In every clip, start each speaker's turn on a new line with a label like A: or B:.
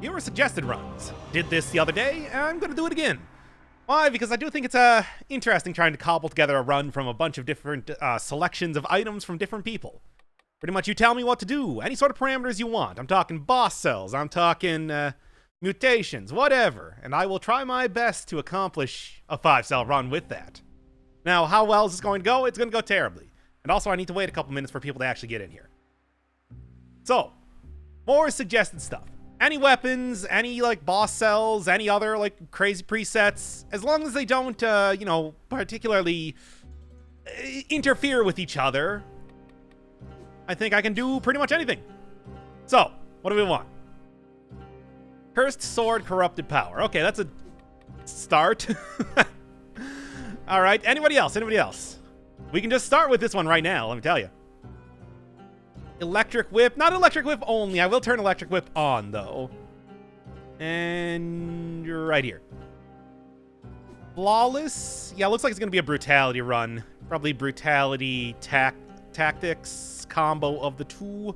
A: Viewer suggested runs. Did this the other day, and I'm gonna do it again. Why? Because I do think it's interesting trying to cobble together a run from a bunch of different selections of items from different people. Pretty much you tell me what to do, any sort of parameters you want. I'm talking boss cells, I'm talking mutations, whatever. And I will try my best to accomplish a 5-cell run with that. Now, how well is this going to go? It's going to go terribly. And also, I need to wait a couple minutes for people to actually get in here. So, more suggested stuff. Any weapons, any, like, boss cells, any other, like, crazy presets, as long as they don't, you know, particularly interfere with each other, I think I can do pretty much anything. So, what do we want? Cursed Sword, Corrupted Power. Okay, that's a start. All right, anybody else? Anybody else? We can just start with this one right now, let me tell you. Electric Whip. Not Electric Whip only. I will turn Electric Whip on, though. And you're right here. Flawless. Yeah, looks like it's going to be a Brutality run. Probably Brutality, Tactics combo of the two.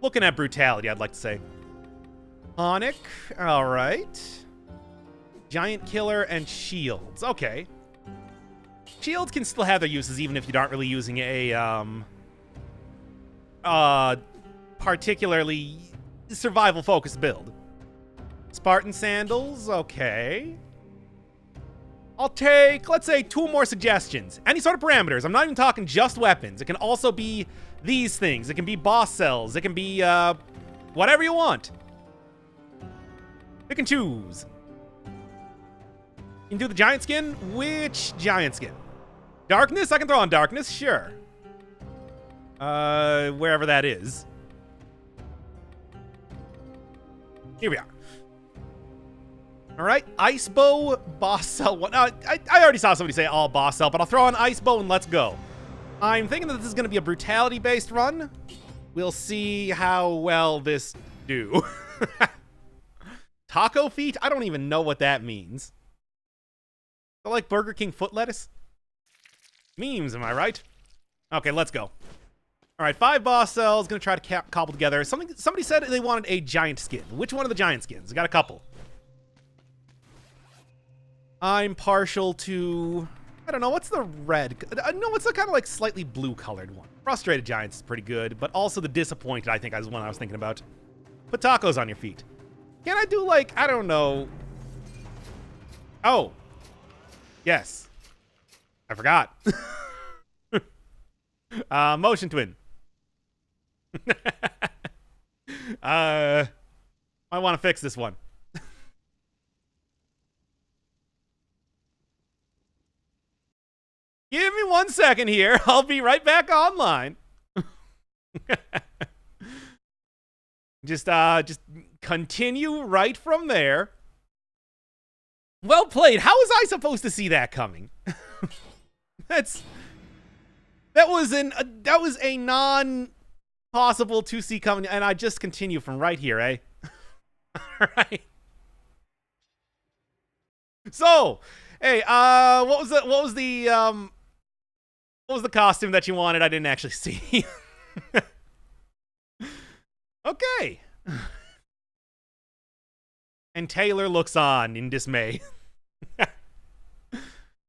A: Looking at Brutality, I'd like to say. Tonic. All right. Giant Killer and Shields. Okay. Shields can still have their uses even if you aren't really using a, particularly survival-focused build. Spartan Sandals, okay. I'll take, let's say, 2 more suggestions. Any sort of parameters. I'm not even talking just weapons. It can also be these things. It can be boss cells. It can be, whatever you want. Pick and choose. You can do the giant skin. Which giant skin? Darkness? I can throw on darkness, sure. Wherever that is. Here we are. All right, Ice Bow, Boss Cell. One. I already saw somebody say all Boss Cell, but I'll throw on Ice Bow and let's go. I'm thinking that this is going to be a Brutality-based run. We'll see how well this do. Taco feet? I don't even know what that means. I like Burger King foot lettuce. Memes, am I right? Okay, let's go. All right, 5 boss cells. Gonna try to cobble together. Somebody said they wanted a giant skin. Which one of the giant skins? I got a couple. I'm partial to, I don't know, what's the red? No, it's the kind of like slightly blue colored one. Frustrated Giants is pretty good, but also the Disappointed, I think, is one I was thinking about. Put tacos on your feet. Can I do, like, I don't know. Oh. Yes. I forgot. Motion Twin. I want to fix this one. Give me 1 second here. I'll be right back online. Just continue right from there. Well played. How was I supposed to see that coming? that was a non-possible to see coming, and I just continue from right here, eh? All right. So, hey, what was the costume that you wanted? I didn't actually see. Okay. And Taylor looks on in dismay.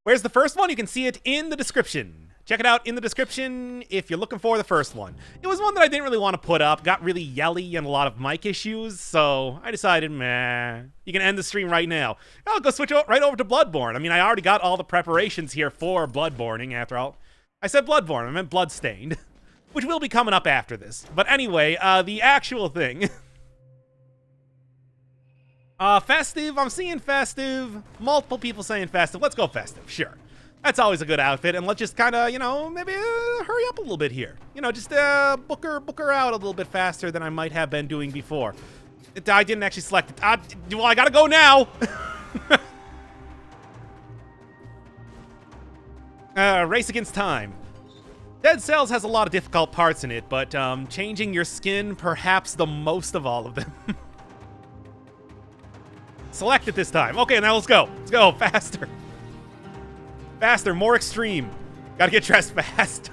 A: Where's the first one? You can see it in the description. Check it out in the description if you're looking for the first one. It was one that I didn't really want to put up. Got really yelly and a lot of mic issues, so I decided, meh. You can end the stream right now. I'll go switch right over to Bloodborne. I mean, I already got all the preparations here for Bloodborning, after all. I said Bloodborne, I meant Bloodstained. Which will be coming up after this. But anyway, the actual thing. Festive. I'm seeing festive. Multiple people saying festive. Let's go festive, sure. That's always a good outfit, and let's just kind of, you know, maybe hurry up a little bit here. You know, just book her out a little bit faster than I might have been doing before. I didn't actually select it. Well, I gotta go now. Race against time. Dead Cells has a lot of difficult parts in it, but changing your skin, perhaps the most of all of them. Select it this time. Okay, now let's go. Let's go faster. Faster, more extreme. Gotta get dressed fast.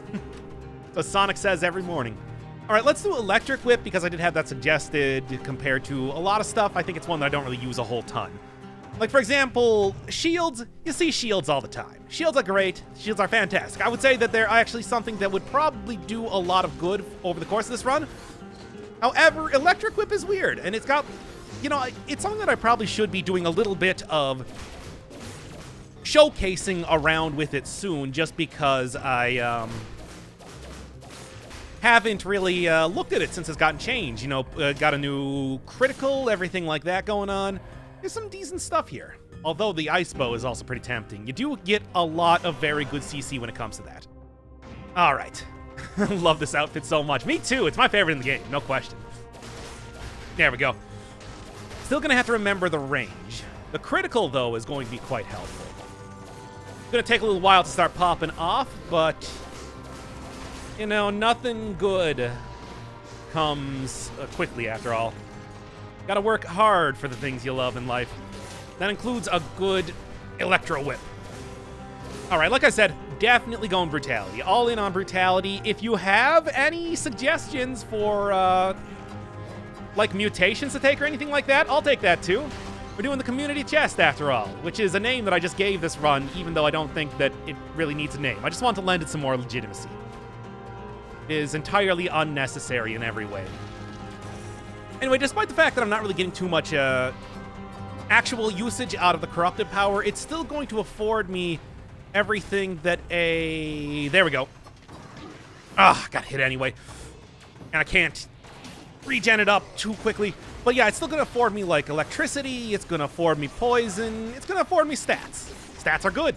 A: So Sonic says every morning. All right, let's do Electric Whip because I did have that suggested compared to a lot of stuff. I think it's one that I don't really use a whole ton. Like, for example, shields. You see shields all the time. Shields are great. Shields are fantastic. I would say that they're actually something that would probably do a lot of good over the course of this run. However, Electric Whip is weird, and it's got, you know, it's something that I probably should be doing a little bit of showcasing around with it soon, just because I haven't really looked at it since it's gotten changed. You know, got a new critical, everything like that going on. There's some decent stuff here. Although the ice bow is also pretty tempting. You do get a lot of very good CC when it comes to that. All right. Love this outfit so much. Me too. It's my favorite in the game. No question. There we go. Still going to have to remember the range. The critical, though, is going to be quite helpful. It's going to take a little while to start popping off, but, you know, nothing good comes quickly after all. Gotta work hard for the things you love in life. That includes a good Electro Whip. All right, like I said, definitely going Brutality. All in on Brutality. If you have any suggestions for, like, mutations to take or anything like that, I'll take that too. We're doing the Community Chest, after all, which is a name that I just gave this run, even though I don't think that it really needs a name. I just want to lend it some more legitimacy. It is entirely unnecessary in every way. Anyway, despite the fact that I'm not really getting too much actual usage out of the Corrupted Power, it's still going to afford me everything that a... There we go. Ah, got hit anyway. And I can't regen it up too quickly. But yeah, it's still going to afford me, like, electricity. It's going to afford me poison. It's going to afford me stats. Stats are good.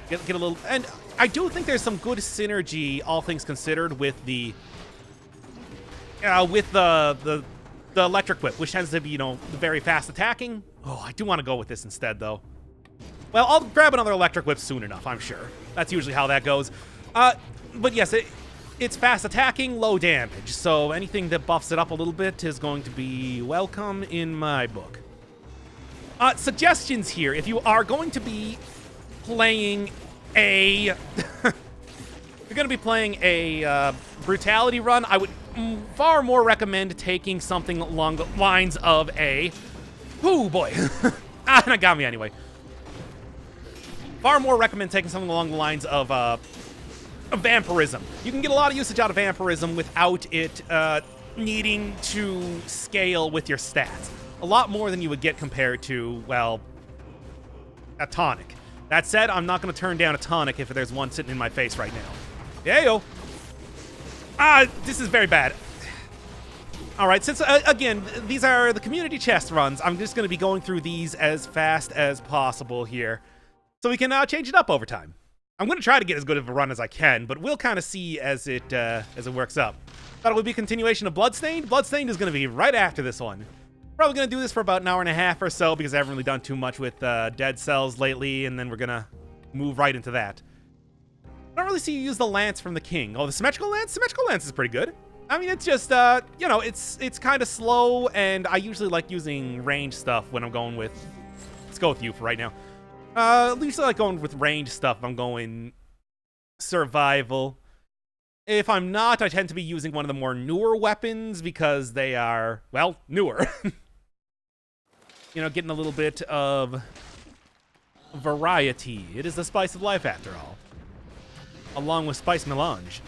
A: Get a little... And I do think there's some good synergy, all things considered, with the Electric Whip, which tends to be, you know, very fast attacking. Oh, I do want to go with this instead, though. Well, I'll grab another Electric Whip soon enough, I'm sure. That's usually how that goes. But yes, it's fast attacking, low damage, so anything that buffs it up a little bit is going to be welcome in my book. Suggestions here. If you are going to be playing a... You're going to be playing a Brutality run, I would far more recommend taking something along the lines of a... Ooh, boy. That got me anyway. Far more recommend taking something along the lines of Vampirism. You can get a lot of usage out of Vampirism without it needing to scale with your stats. A lot more than you would get compared to, well, a tonic. That said, I'm not going to turn down a tonic if there's one sitting in my face right now. Yayo. This is very bad. All right, since, again, these are the Community Chest runs, I'm just going to be going through these as fast as possible here, so we can change it up over time. I'm going to try to get as good of a run as I can, but we'll kind of see as it works up. Thought it would be a continuation of Bloodstained. Bloodstained is going to be right after this one. Probably going to do this for about an hour and a half or so, because I haven't really done too much with Dead Cells lately, and then we're going to move right into that. I don't really see you use the Lance from the King. Oh, the Symmetrical Lance? Symmetrical Lance is pretty good. I mean, it's just, you know, it's kind of slow, and I usually like using range stuff when I'm going with... Let's go with you for right now. Usually like going with range stuff. I'm going survival. If I'm not, I tend to be using one of the more newer weapons because they are, well, newer. You know, getting a little bit of variety. It is the spice of life, after all. Along with Spice Melange.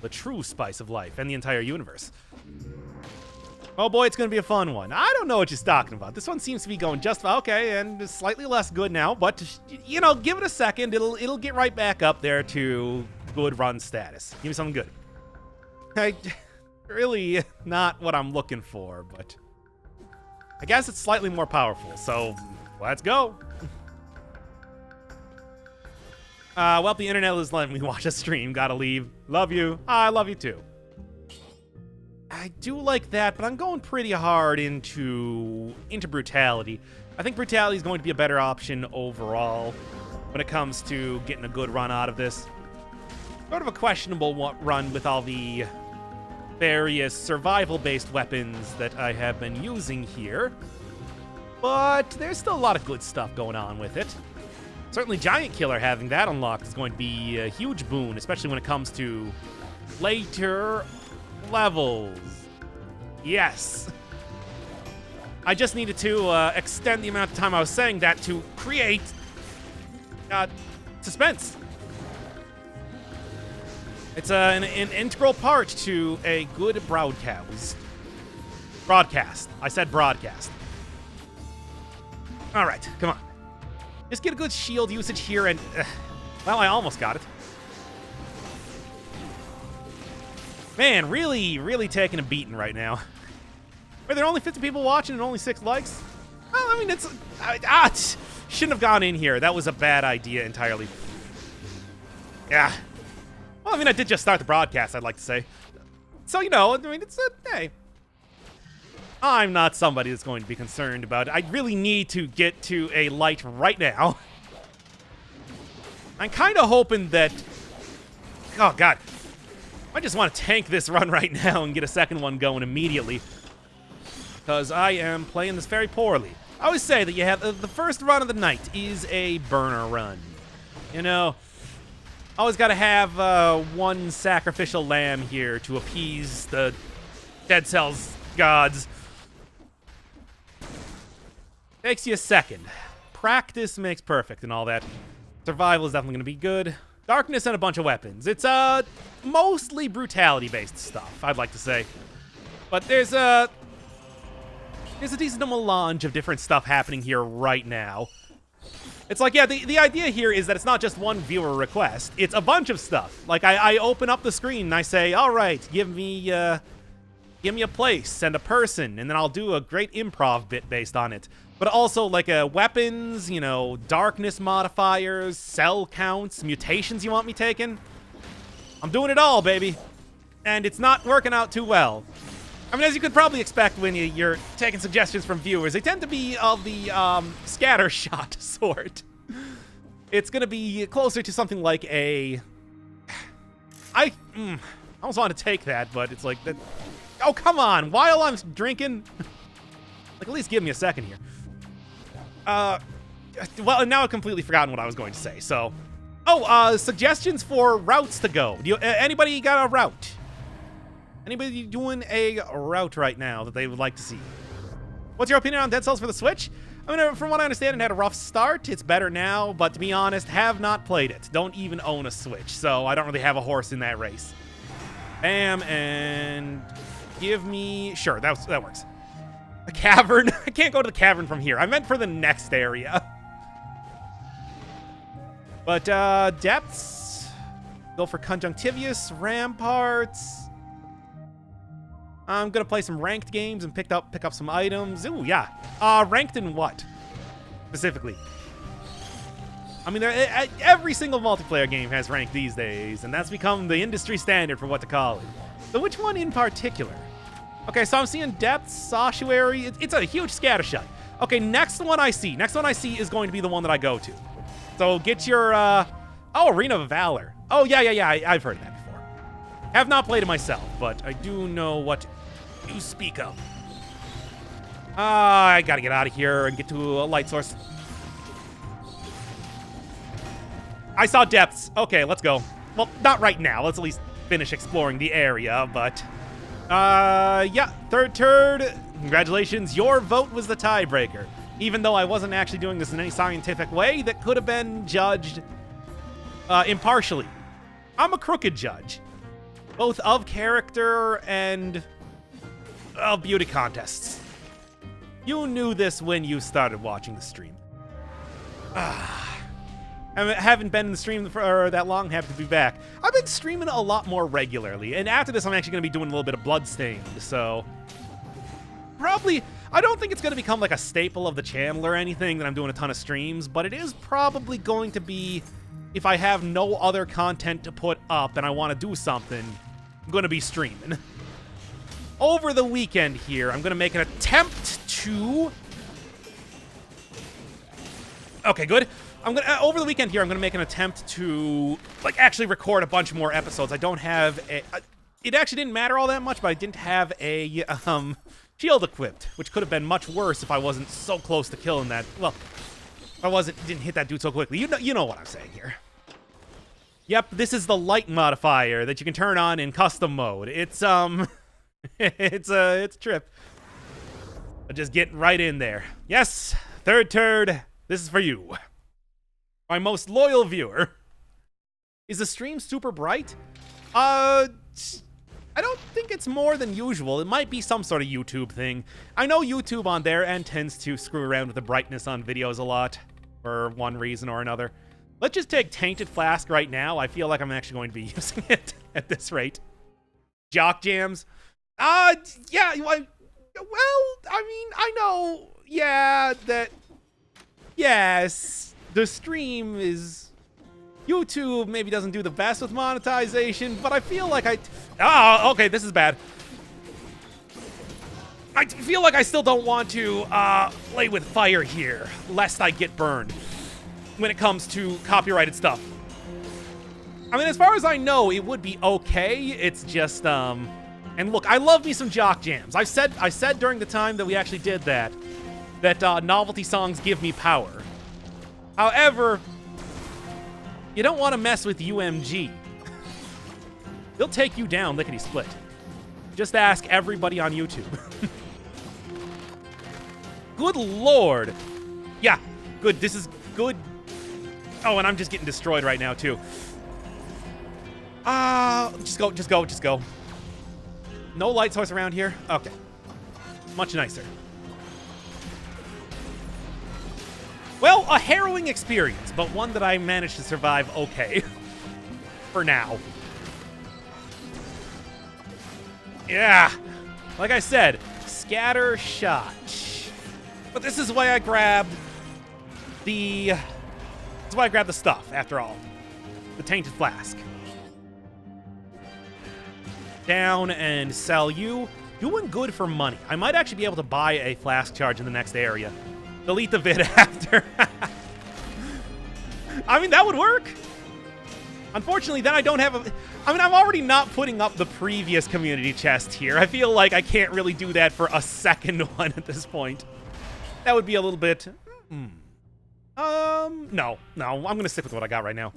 A: The true spice of life and the entire universe. Oh boy, it's going to be a fun one. I don't know what you're talking about. This one seems to be going just okay, and is slightly less good now, but, you know, give it a second. It'll get right back up there to good run status. Give me something good. Really not what I'm looking for, but I guess it's slightly more powerful, so let's go. Well, the internet is letting me watch a stream. Gotta leave. Love you. I love you too. I do like that, but I'm going pretty hard into Brutality. I think Brutality is going to be a better option overall when it comes to getting a good run out of this. Sort of a questionable run with all the various survival-based weapons that I have been using here. But there's still a lot of good stuff going on with it. Certainly Giant Killer having that unlocked is going to be a huge boon, especially when it comes to later levels. Yes. I just needed to extend the amount of time I was saying that to create suspense. It's an integral part to a good broadcast. I said broadcast. All right, come on. Just get a good shield usage here and... well, I almost got it. Man, really taking a beating right now. Are there only 50 people watching and only 6 likes? Well, I mean, it's... shouldn't have gone in here. That was a bad idea entirely. Yeah. Well, I mean, I did just start the broadcast, I'd like to say. So, you know, I mean, it's a... Hey. I'm not somebody that's going to be concerned about it. I really need to get to a light right now. I'm kind of hoping that... Oh, God. I just want to tank this run right now and get a second one going immediately. Because I am playing this very poorly. I always say that you have... the first run of the night is a burner run. You know... Always got to have one sacrificial lamb here to appease the Dead Cells gods. Takes you a second. Practice makes perfect and all that. Survival is definitely going to be good. Darkness and a bunch of weapons. It's mostly brutality-based stuff, I'd like to say. But there's a decent melange of different stuff happening here right now. It's like, yeah, the idea here is that it's not just one viewer request. It's a bunch of stuff. Like, I open up the screen and I say, all right, give me a place and a person, and then I'll do a great improv bit based on it. But also, like, weapons, you know, darkness modifiers, cell counts, mutations you want me taking. I'm doing it all, baby. And it's not working out too well. I mean, as you could probably expect when you're taking suggestions from viewers, they tend to be of the scattershot sort. It's going to be closer to something like a... I almost want to take that, but it's like... that. Oh, come on! While I'm drinking... like, at least give me a second here. Well, now I've completely forgotten what I was going to say, so... Oh, suggestions for routes to go. Do you, anybody got a route? Anybody doing a route right now that they would like to see? What's your opinion on Dead Cells for the Switch? I mean, from what I understand, it had a rough start. It's better now, but to be honest, have not played it. Don't even own a Switch, so I don't really have a horse in that race. Bam, and give me... Sure, that works. A cavern? I can't go to the cavern from here. I meant for the next area. But, depths. Go for Conjunctivius, Ramparts. I'm gonna play some ranked games and pick up some items. Ooh, yeah. Ranked in what? Specifically. I mean, every single multiplayer game has ranked these days, and that's become the industry standard for what to call it. So which one in particular? Okay, so I'm seeing depths, ossuary. It's a huge scattershot. Okay, next one I see is going to be the one that I go to. So get your, oh, Arena of Valor. Oh, yeah, I've heard of that before. Have not played it myself, but I do know what you speak of. I gotta get out of here and get to a light source. I saw depths. Okay, let's go. Well, not right now. Let's at least finish exploring the area, but... yeah, third turd. Congratulations, your vote was the tiebreaker. Even though I wasn't actually doing this in any scientific way that could have been judged impartially. I'm a crooked judge. Both of character and of beauty contests. You knew this when you started watching the stream. I haven't been in the stream for that long, happy to be back. I've been streaming a lot more regularly, and after this I'm actually going to be doing a little bit of Bloodstained, so... Probably, I don't think it's going to become like a staple of the channel or anything that I'm doing a ton of streams, but it is probably going to be, if I have no other content to put up and I want to do something, I'm going to be streaming. Over the weekend here, I'm going to make an attempt to... Okay, good. Over the weekend here, I'm going to make an attempt to, like, actually record a bunch more episodes. I don't have a... it actually didn't matter all that much, but I didn't have a, shield equipped, which could have been much worse if I wasn't so close to killing that. Well, if I didn't hit that dude so quickly. You know what I'm saying here. Yep, this is the light modifier that you can turn on in custom mode. It's it's a trip. But just get right in there. Yes, third turd, this is for you. My most loyal viewer. Is the stream super bright? I don't think it's more than usual. It might be some sort of YouTube thing. I know YouTube on their end tends to screw around with the brightness on videos a lot for one reason or another. Let's just take Tainted Flask right now. I feel like I'm actually going to be using it at this rate. Jock Jams. Yeah, well, I mean, I know, yeah, that, yes, the stream is, YouTube maybe doesn't do the best with monetization, but I feel like okay, this is bad. I feel like I still don't want to play with fire here, lest I get burned when it comes to copyrighted stuff. I mean, as far as I know, it would be okay. It's just, and look, I love me some Jock Jams. I said during the time that we actually did that novelty songs give me power. However, you don't want to mess with UMG. They'll take you down lickety-split. Just ask everybody on YouTube. Good lord. Yeah, good. This is good. Oh, and I'm just getting destroyed right now, too. Just go. No light source around here? Okay. Much nicer. Well, a harrowing experience, but one that I managed to survive okay. For now. Yeah. Like I said, scatter shot. But this is why I grabbed the stuff, after all. The Tainted Flask. Down and sell you. Doing good for money. I might actually be able to buy a flask charge in the next area. Delete the vid after. I mean, that would work. Unfortunately, then I don't have a... I mean, I'm already not putting up the previous community chest here. I feel like I can't really do that for a second one at this point. That would be a little bit... No. I'm going to stick with what I got right now.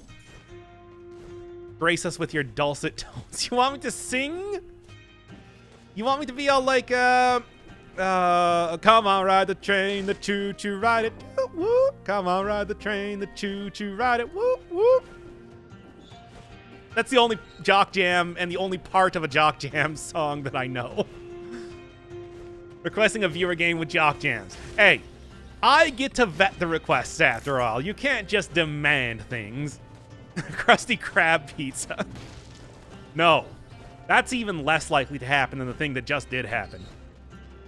A: Grace us with your dulcet tones. You want me to sing? You want me to be all like, come on, ride the train, the choo-choo, ride it, whoop, whoop. Come on, ride the train, the choo-choo, ride it, whoop, whoop. That's the only Jock Jam and the only part of a Jock Jam song that I know. Requesting a viewer game with Jock Jams. Hey, I get to vet the requests after all. You can't just demand things. Krusty Krab pizza. No. That's even less likely to happen than the thing that just did happen.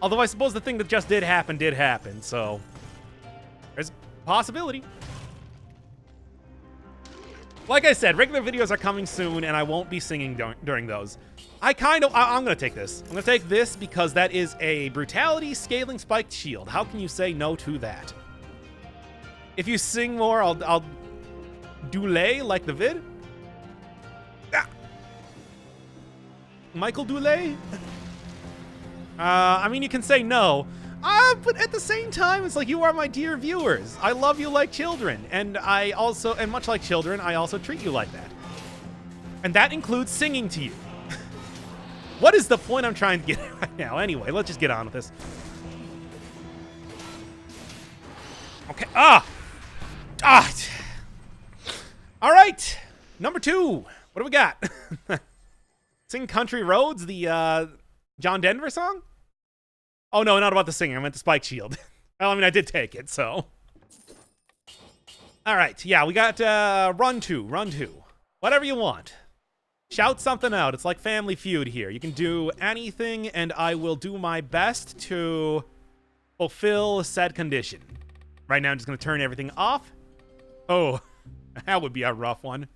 A: Although I suppose the thing that just did happen, so... there's a possibility. Like I said, regular videos are coming soon, and I won't be singing during those. I'm gonna take this. I'm gonna take this because that is a Brutality Scaling Spiked Shield. How can you say no to that? If you sing more, I'll Dulé like the vid? Ah. Michael Dulé? I mean, you can say no. But at the same time, it's like, you are my dear viewers. I love you like children. And much like children, I also treat you like that. And that includes singing to you. What is the point I'm trying to get at right now? Anyway, let's just get on with this. Okay. All right. Number 2. What do we got? Sing Country Roads, the John Denver song? Oh, no, not about the singing. I meant the Spike Shield. Well, I mean, I did take it, so. All right. Yeah, we got Run 2. Whatever you want. Shout something out. It's like Family Feud here. You can do anything, and I will do my best to fulfill said condition. Right now, I'm just going to turn everything off. Oh, that would be a rough one.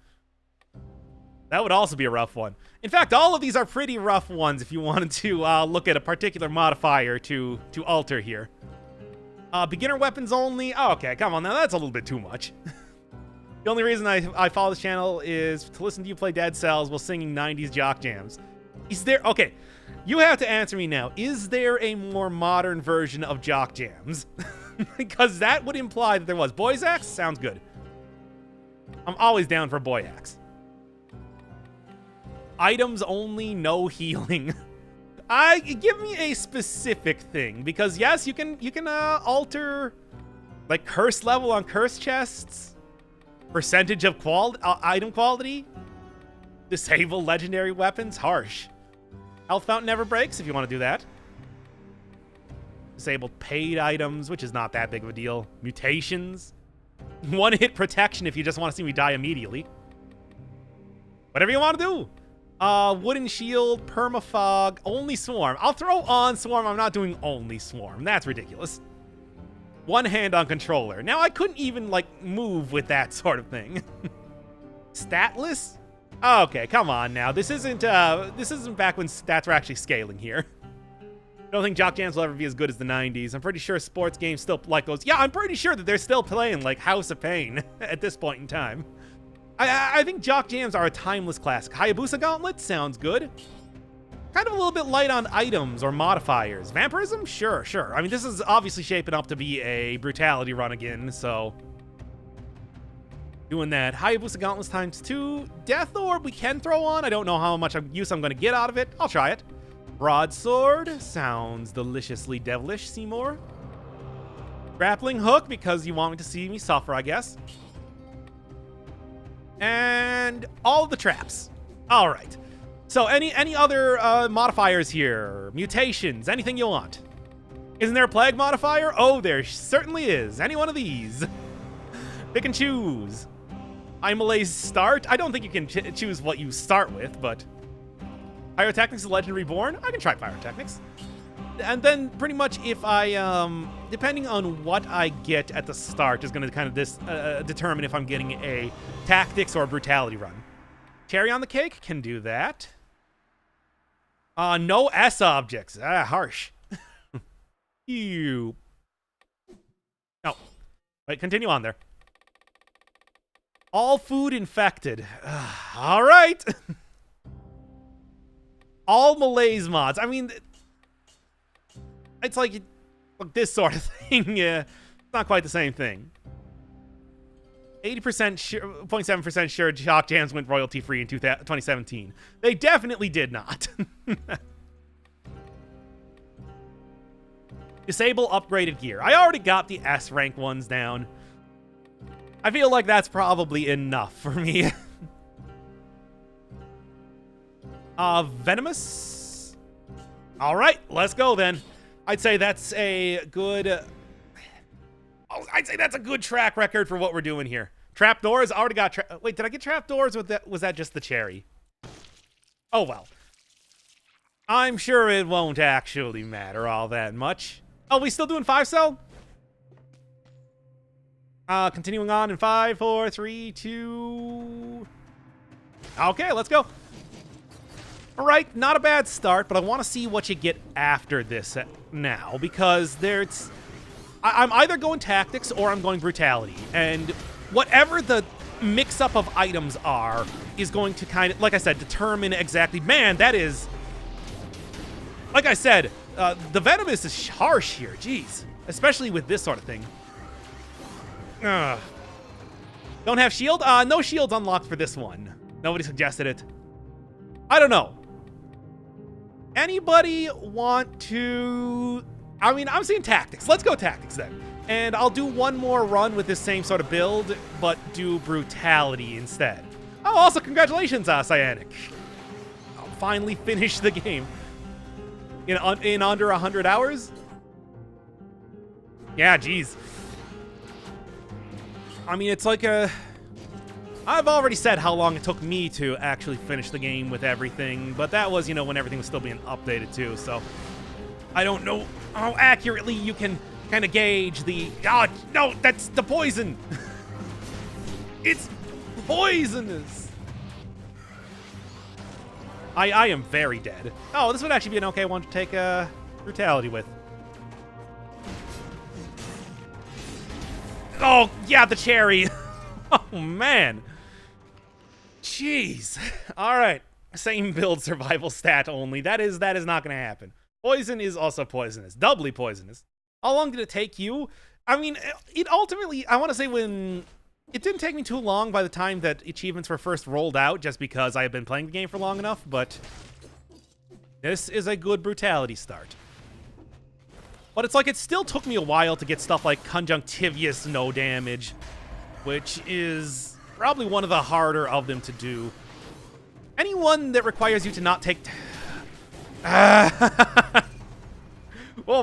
A: That would also be a rough one. In fact, all of these are pretty rough ones if you wanted to look at a particular modifier to alter here. Beginner weapons only. Oh, okay, come on now. That's a little bit too much. The only reason I follow this channel is to listen to you play Dead Cells while singing 90s Jock Jams. Is there... Okay, you have to answer me now. Is there a more modern version of Jock Jams? Because that would imply that there was. Boys Axe? Sounds good. I'm always down for Boy Axe. Items only, no healing. Give me a specific thing, because yes, you can alter like curse level on curse chests, percentage of item quality, disable legendary weapons, harsh. Health fountain never breaks if you want to do that. Disabled paid items, which is not that big of a deal. Mutations. One-hit protection if you just want to see me die immediately. Whatever you want to do. Wooden shield, permafog, only swarm. I'll throw on swarm. I'm not doing only swarm. That's ridiculous. One hand on controller. Now, I couldn't even, like, move with that sort of thing. Statless? Okay, come on now. This isn't back when stats were actually scaling here. I don't think Jock Jams will ever be as good as the 90s. I'm pretty sure sports games still like those. Yeah, I'm pretty sure that they're still playing, like, House of Pain at this point in time. I think Jock Jams are a timeless classic. Hayabusa Gauntlet sounds good. Kind of a little bit light on items or modifiers. Vampirism? Sure. I mean, this is obviously shaping up to be a brutality run again, so doing that. Hayabusa Gauntlets ×2. Death Orb we can throw on. I don't know how much use I'm going to get out of it. I'll try it. Broadsword sounds deliciously devilish, Seymour. Grappling Hook because you want me to see me suffer, I guess. And all of the traps. All right. So any other modifiers here? Mutations, anything you want. Isn't there a plague modifier? Oh, there certainly is. Any one of these. Pick and choose. Imalaise start. I don't think you can choose what you start with, but Pyrotechnics Legend Reborn. I can try Pyrotechnics. And then pretty much if I, depending on what I get at the start is going to kind of determine if I'm getting a tactics or a brutality run. Cherry on the cake can do that. No S objects. Harsh. Ew. No. Wait, continue on there. All food infected. All right. All malaise mods. I mean, it's like this sort of thing. Yeah, it's not quite the same thing. 80% sure, 0.7% sure Jock Jams went royalty free in 2017. They definitely did not. Disable upgraded gear. I already got the S rank ones down. I feel like that's probably enough for me. Venomous. All right, let's go then. I'd say that's a good track record for what we're doing here. Trapdoors, already got wait, did I get trapdoors with that? Was that just the cherry? Oh well. I'm sure it won't actually matter all that much. Oh, we still doing 5-cell? Continuing on in 5, 4, 3, 2. Okay, let's go. All right, not a bad start, but I want to see what you get after this now, because I'm either going tactics or I'm going brutality, and whatever the mix-up of items are is going to kind of, like I said, determine exactly. Man, that is, like I said, the Venomous is harsh here. Jeez, especially with this sort of thing. Don't have shield? No shields unlocked for this one. Nobody suggested it. I don't know. Anybody want to... I mean, I'm seeing tactics. Let's go tactics then. And I'll do one more run with this same sort of build, but do brutality instead. Oh, also congratulations, Cyanic. I'll finally finish the game. In under 100 hours? Yeah, geez. I mean, it's like a... I've already said how long it took me to actually finish the game with everything, but that was, when everything was still being updated too, so I don't know how accurately you can kind of gauge the... Oh, no, that's the poison! It's poisonous! I am very dead. Oh, this would actually be an okay one to take brutality with. Oh, yeah, the cherry! Oh, man. Jeez. All right. Same build survival stat only. That is not going to happen. Poison is also poisonous. Doubly poisonous. How long did it take you? I mean, it ultimately, I want to say when It didn't take me too long by the time that achievements were first rolled out, just because I had been playing the game for long enough, but this is a good brutality start. But it's like it still took me a while to get stuff like Conjunctivious no damage, which is probably one of the harder of them to do. Anyone that requires you to not take... Oh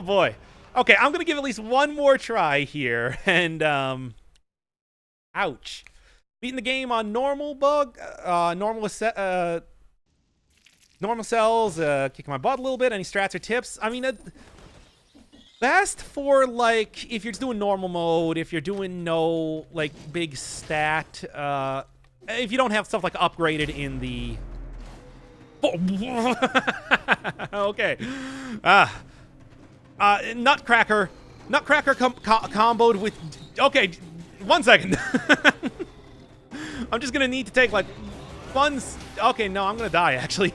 A: boy. Okay, I'm gonna give at least one more try here, and ouch. Beating the game on normal normal cells, kicking my butt a little bit. Any strats or tips? I mean, best for, like, if you're just doing normal mode, if you're doing no, like, big stat, if you don't have stuff, like, upgraded in the... Okay. Nutcracker comboed with... Okay, 1 second. I'm just gonna need to take, like, Okay, no, I'm gonna die, actually.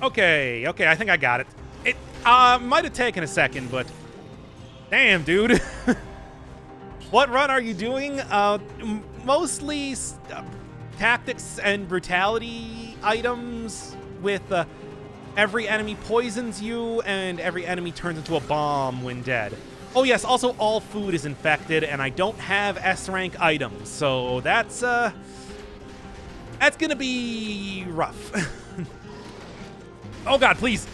A: Okay, I think I got it. It might have taken a second, but damn, dude. What run are you doing? Mostly tactics and brutality items with every enemy poisons you and every enemy turns into a bomb when dead. Oh yes, also all food is infected and I don't have S-rank items, so that's gonna be rough. Oh god, please.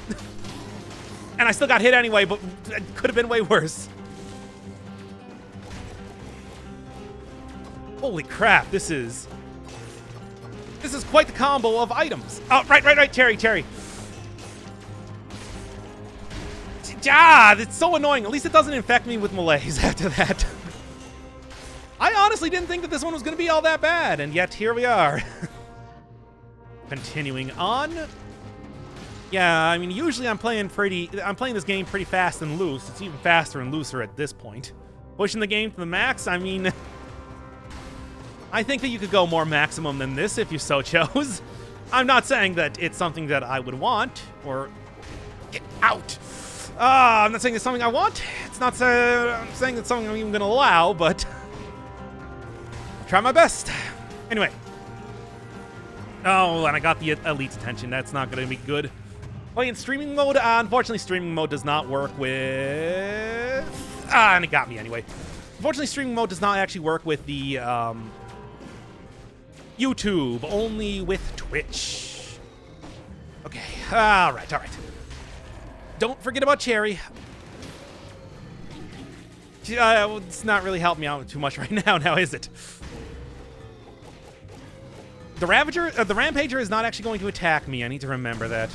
A: And I still got hit anyway, but it could have been way worse. Holy crap, this is quite the combo of items. Oh, right, Cherry. Ah, it's so annoying. At least it doesn't infect me with malaise after that. I honestly didn't think that this one was going to be all that bad, and yet here we are. Continuing on. Yeah, I mean, usually I'm playing this game pretty fast and loose. It's even faster and looser at this point. Pushing the game to the max, I mean, I think that you could go more maximum than this if you so chose. I'm not saying that it's something that I would want, or... Get out! I'm not saying it's something I want. It's not I'm saying it's something I'm even going to allow, but... I'll try my best. Anyway. Oh, and I got the elite's attention. That's not going to be good. Playing streaming mode. Unfortunately, streaming mode does not work with... and it got me anyway. Unfortunately, streaming mode does not actually work with the YouTube, only with Twitch. Okay, all right. Don't forget about Cherry. It's not really helping me out too much right now, is it? The Rampager is not actually going to attack me. I need to remember that.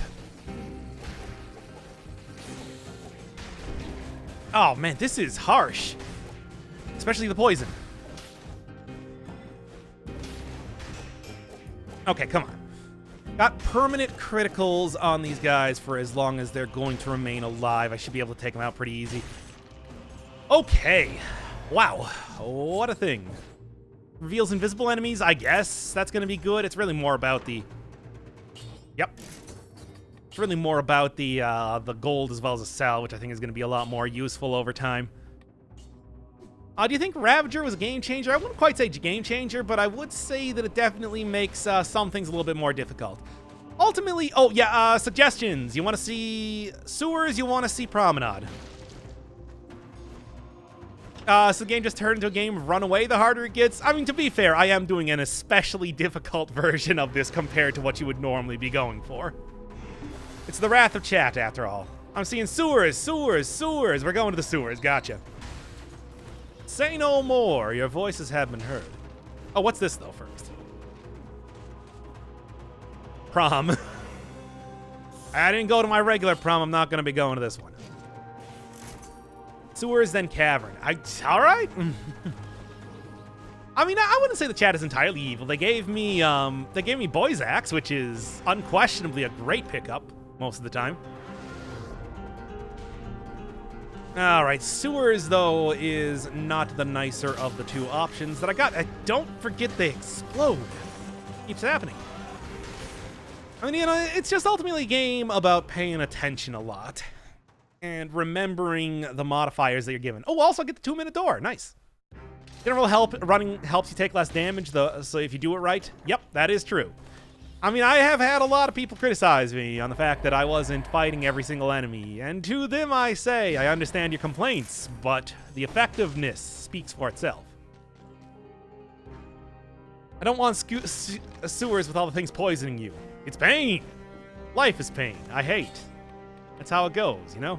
A: Oh man, this is harsh. Especially the poison. Okay, come on. Got permanent criticals on these guys for as long as they're going to remain alive. I should be able to take them out pretty easy. Okay. Wow. What a thing. Reveals invisible enemies, I guess. That's going to be good. It's really more about the... Yep. It's really more about the gold as well as the cell, which I think is going to be a lot more useful over time. Do you think Ravager was a game changer? I wouldn't quite say game changer, but I would say that it definitely makes some things a little bit more difficult. Ultimately, oh yeah, suggestions. You want to see sewers, you want to see promenade. So the game just turned into a game of Runaway the harder it gets. I mean, to be fair, I am doing an especially difficult version of this compared to what you would normally be going for. It's the wrath of chat, after all. I'm seeing sewers. We're going to the sewers, gotcha. Say no more, your voices have been heard. Oh, what's this, though, first? Prom. I didn't go to my regular prom, I'm not gonna be going to this one. Sewers, then cavern. Alright? I mean, I wouldn't say the chat is entirely evil. They gave me Boy's Axe, which is unquestionably a great pickup most of the time. Alright, sewers, though, is not the nicer of the two options that I got. Don't forget they explode. Keeps happening. I mean, it's just ultimately a game about paying attention a lot and remembering the modifiers that you're given. Oh, also get the 2-minute door. Nice. General help running helps you take less damage, though, so if you do it right. Yep, that is true. I mean, I have had a lot of people criticize me on the fact that I wasn't fighting every single enemy, and to them I say, I understand your complaints, but the effectiveness speaks for itself. I don't want sewers with all the things poisoning you. It's pain. Life is pain. I hate. That's how it goes, you know?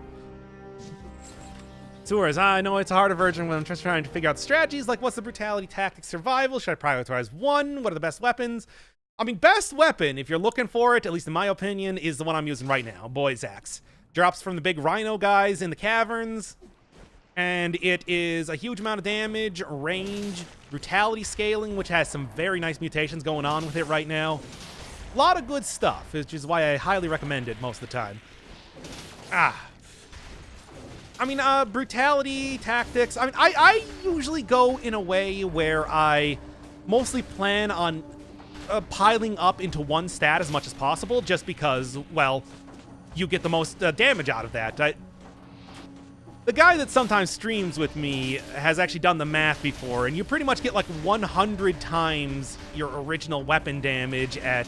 A: Sewers, I know it's a harder version when I'm just trying to figure out strategies, like what's the brutality, tactics, survival? Should I prioritize one? What are the best weapons? I mean, best weapon, if you're looking for it, at least in my opinion, is the one I'm using right now, Boy's Axe. Drops from the big rhino guys in the caverns, and it is a huge amount of damage, range, brutality scaling, which has some very nice mutations going on with it right now. A lot of good stuff, which is why I highly recommend it most of the time. I mean, brutality, tactics. I mean, I usually go in a way where I mostly plan on piling up into one stat as much as possible, just because, well, you get the most damage out of that. The guy that sometimes streams with me has actually done the math before, and you pretty much get like 100 times your original weapon damage at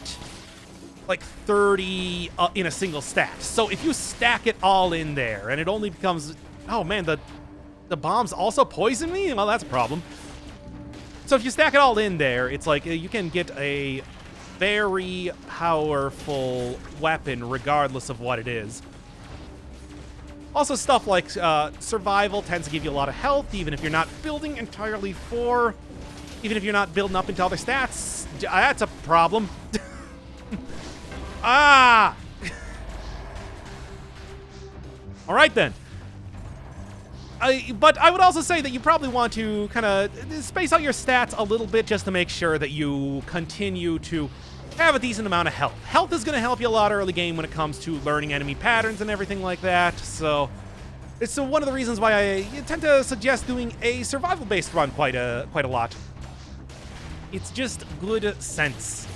A: like 30 in a single stat. So if you stack it all in there, and it only becomes, oh man, the bombs also poison me? Well, that's a problem. So if you stack it all in there, it's like you can get a very powerful weapon regardless of what it is. Also, stuff like survival tends to give you a lot of health, even if you're not building entirely for, even if you're not building up into other stats. That's a problem. All right then. But I would also say that you probably want to kind of space out your stats a little bit just to make sure that you continue to have a decent amount of health. Health is going to help you a lot early game when it comes to learning enemy patterns and everything like that. So it's one of the reasons why I tend to suggest doing a survival-based run quite a lot. It's just good sense.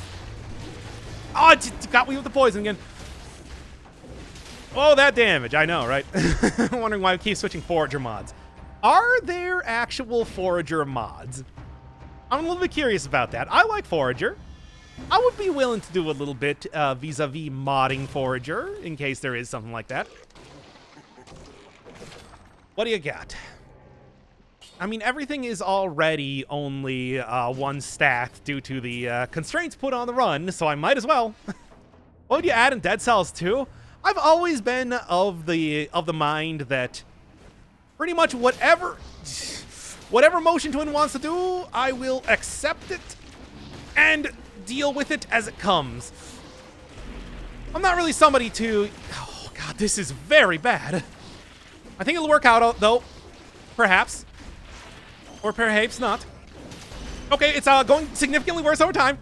A: Oh, it got me with the poison again. Oh, that damage. I know, right? I'm wondering why we keep switching Forager mods. Are there actual Forager mods? I'm a little bit curious about that. I like Forager. I would be willing to do a little bit vis-a-vis modding Forager, in case there is something like that. What do you got? I mean, everything is already only one stat due to the constraints put on the run, so I might as well. What would you add in Dead Cells 2? I've always been of the mind that pretty much whatever Motion Twin wants to do, I will accept it and deal with it as it comes. I'm not really somebody to... Oh, God, this is very bad. I think it'll work out, though. Perhaps. Or perhaps not. Okay, it's going significantly worse over time.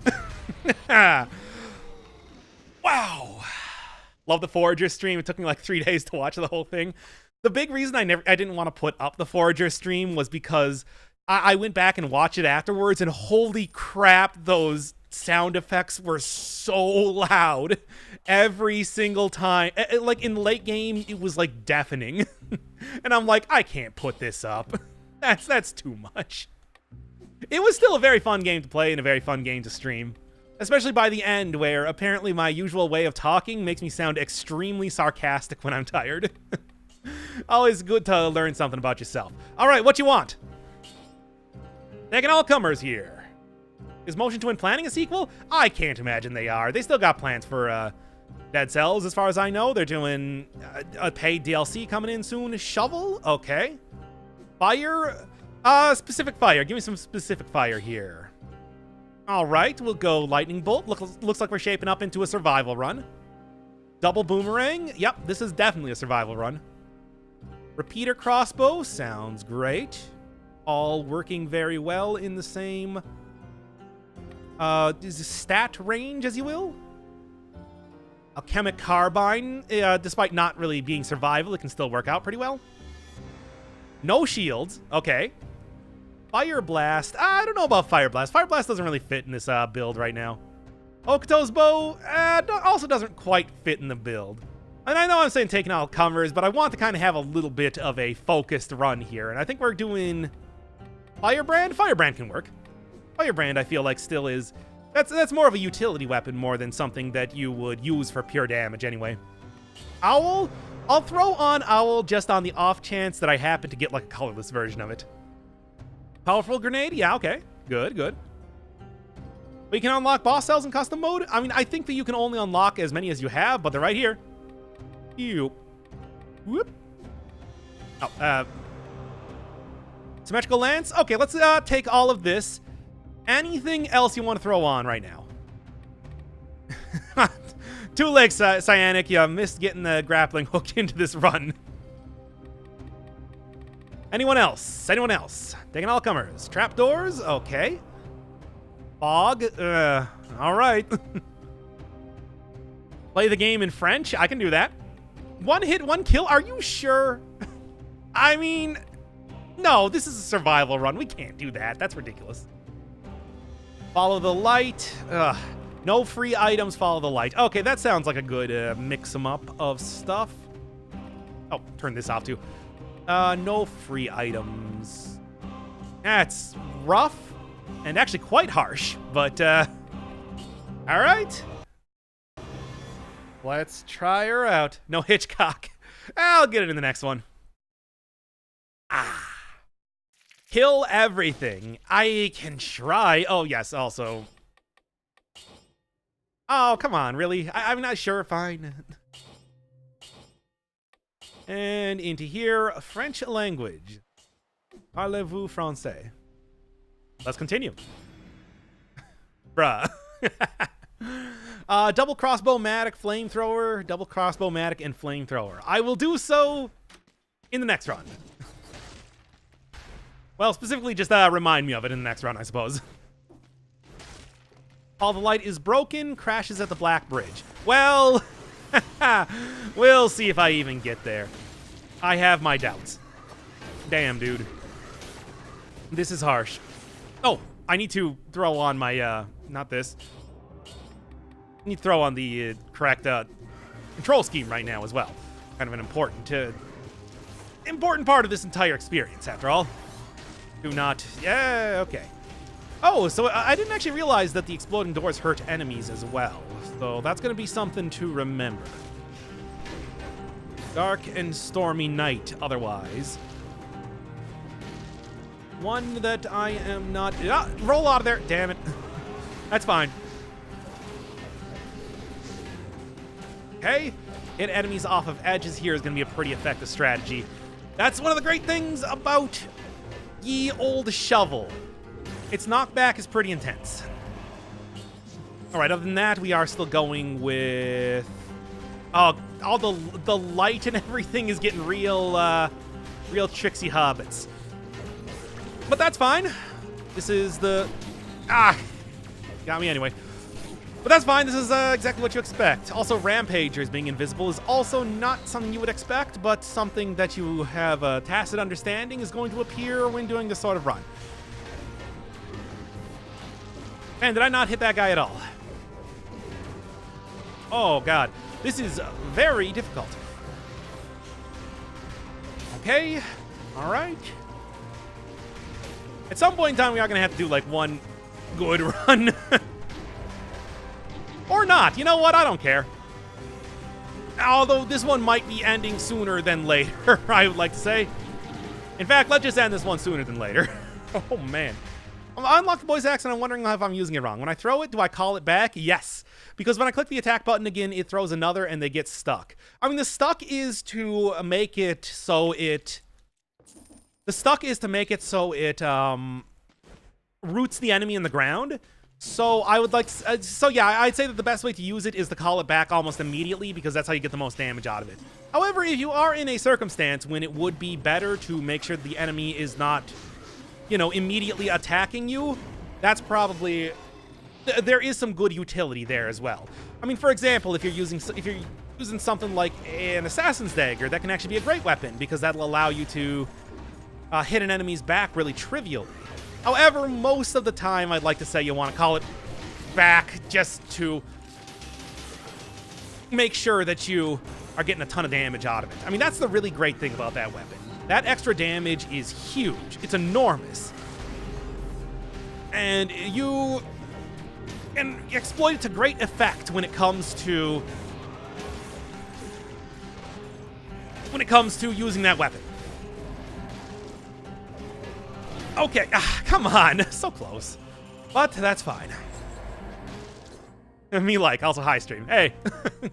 A: Wow. Love the Forager stream. It took me like 3 days to watch the whole thing. The big reason I didn't want to put up the Forager stream was because I went back and watched it afterwards, and holy crap, those sound effects were so loud every single time. Like in late game, it was like deafening. And I'm like, I can't put this up. That's too much. It was still a very fun game to play and a very fun game to stream. Especially by the end, where apparently my usual way of talking makes me sound extremely sarcastic when I'm tired. Always good to learn something about yourself. All right, what you want? Taking all comers here. Is Motion Twin planning a sequel? I can't imagine they are. They still got plans for Dead Cells, as far as I know. They're doing a paid DLC coming in soon. Shovel? Okay. Fire? Specific fire. Give me some specific fire here. All right, we'll go Lightning Bolt. Looks like we're shaping up into a survival run. Double Boomerang. Yep, this is definitely a survival run. Repeater Crossbow. Sounds great. All working very well in the same stat range, as you will. Alchemic Carbine. Despite not really being survival, it can still work out pretty well. No shields. Okay. Fire Blast. I don't know about Fire Blast. Fire Blast doesn't really fit in this build right now. Okuto's bow also doesn't quite fit in the build. And I know I'm saying taking all comers, but I want to kind of have a little bit of a focused run here. And I think we're doing Firebrand. Firebrand can work. Firebrand, I feel like, still is... That's more of a utility weapon more than something that you would use for pure damage anyway. Owl? I'll throw on Owl just on the off chance that I happen to get like a colorless version of it. Powerful grenade? Yeah, okay. Good, good. But you can unlock boss cells in custom mode? I mean, I think that you can only unlock as many as you have, but they're right here. Ew. Whoop. Oh, symmetrical lance? Okay, let's take all of this. Anything else you want to throw on right now? Too late, Cyanic. You missed getting the grappling hooked into this run. Anyone else? Anyone else? Taking all comers. Trapdoors? Okay. Fog? All right. Play the game in French? I can do that. One hit, one kill? Are you sure? I mean, no, this is a survival run. We can't do that. That's ridiculous. Follow the light. Ugh. No free items, follow the light. Okay, that sounds like a good mix-em-up of stuff. Oh, turn this off too. No free items. That's rough and actually quite harsh, but all right. Let's try her out. No Hitchcock. I'll get it in the next one. Kill everything. I can try. Oh, yes, also. Oh, come on, really? I'm not sure. Fine. And into here, French language. Parlez-vous français? Let's continue. Bruh. Double crossbow-matic, flamethrower, double crossbow-matic, and flamethrower. I will do so in the next run. Well, specifically just remind me of it in the next run, I suppose. All the light is broken, crashes at the Black Bridge. Well, we'll see if I even get there. I have my doubts. Damn, dude. This is harsh. Oh, I need to throw on my, not this. I need to throw on the correct control scheme right now as well. Kind of an important part of this entire experience, after all. Do not, yeah, okay. Oh, so I didn't actually realize that the exploding doors hurt enemies as well. So that's going to be something to remember. Dark and stormy night, otherwise. One that I am not... roll out of there. Damn it. That's fine. Okay. Hit enemies off of edges here is going to be a pretty effective strategy. That's one of the great things about ye old shovel. Its knockback is pretty intense. All right, other than that, we are still going with... Oh, all the light and everything is getting real tricksy hobbits. But that's fine. This is the... Got me anyway. But that's fine. This is exactly what you expect. Also, Rampagers being invisible is also not something you would expect, but something that you have a tacit understanding is going to appear when doing this sort of run. Man, did I not hit that guy at all? Oh, God. This is very difficult. Okay. All right. At some point in time, we are going to have to do, like, one good run. Or not. You know what? I don't care. Although this one might be ending sooner than later, I would like to say. In fact, let's just end this one sooner than later. Oh, man. I unlocked the voice axe and I'm wondering if I'm using it wrong. When I throw it, do I call it back? Yes. Because when I click the attack button again, it throws another and they get stuck. I mean, the stuck is to make it so it... The stuck is to make it so it roots the enemy in the ground. So I would like to, so yeah, I'd say that the best way to use it is to call it back almost immediately because that's how you get the most damage out of it. However, if you are in a circumstance when it would be better to make sure the enemy is not, you know, immediately attacking you, that's probably, there is some good utility there as well. I mean, for example, if you're using something like an Assassin's Dagger, that can actually be a great weapon because that'll allow you to hit an enemy's back really trivially. However, most of the time, I'd like to say you want to call it back just to make sure that you are getting a ton of damage out of it. I mean, that's the really great thing about that weapon. That extra damage is huge. It's enormous. And you can exploit it to great effect when it comes to using that weapon. Okay, come on. So close. But that's fine. Me like, also high stream. Hey. Come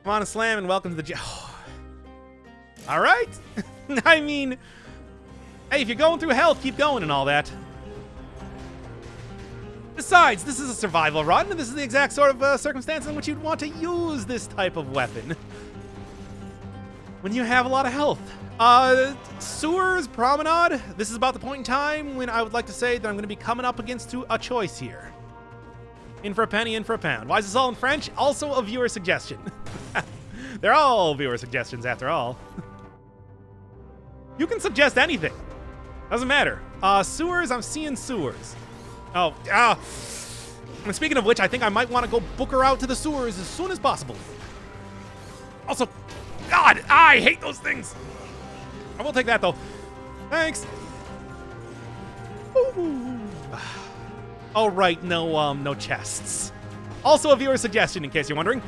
A: on, Slam, and welcome to the gym. All right. I mean, hey, if you're going through hell, keep going and all that. Besides, this is a survival run, and this is the exact sort of circumstance in which you'd want to use this type of weapon. When you have a lot of health. Sewers Promenade. This is about the point in time when I would like to say that I'm going to be coming up against a choice here. In for a penny, in for a pound. Why is this all in French? Also a viewer suggestion. They're all viewer suggestions, after all. You can suggest anything. Doesn't matter. Sewers, I'm seeing sewers. Oh, and speaking of which, I think I might want to go book her out to the sewers as soon as possible. Also, God, I hate those things. I will take that, though. Thanks. Ooh. Oh, right, no chests. Also a viewer suggestion, in case you're wondering.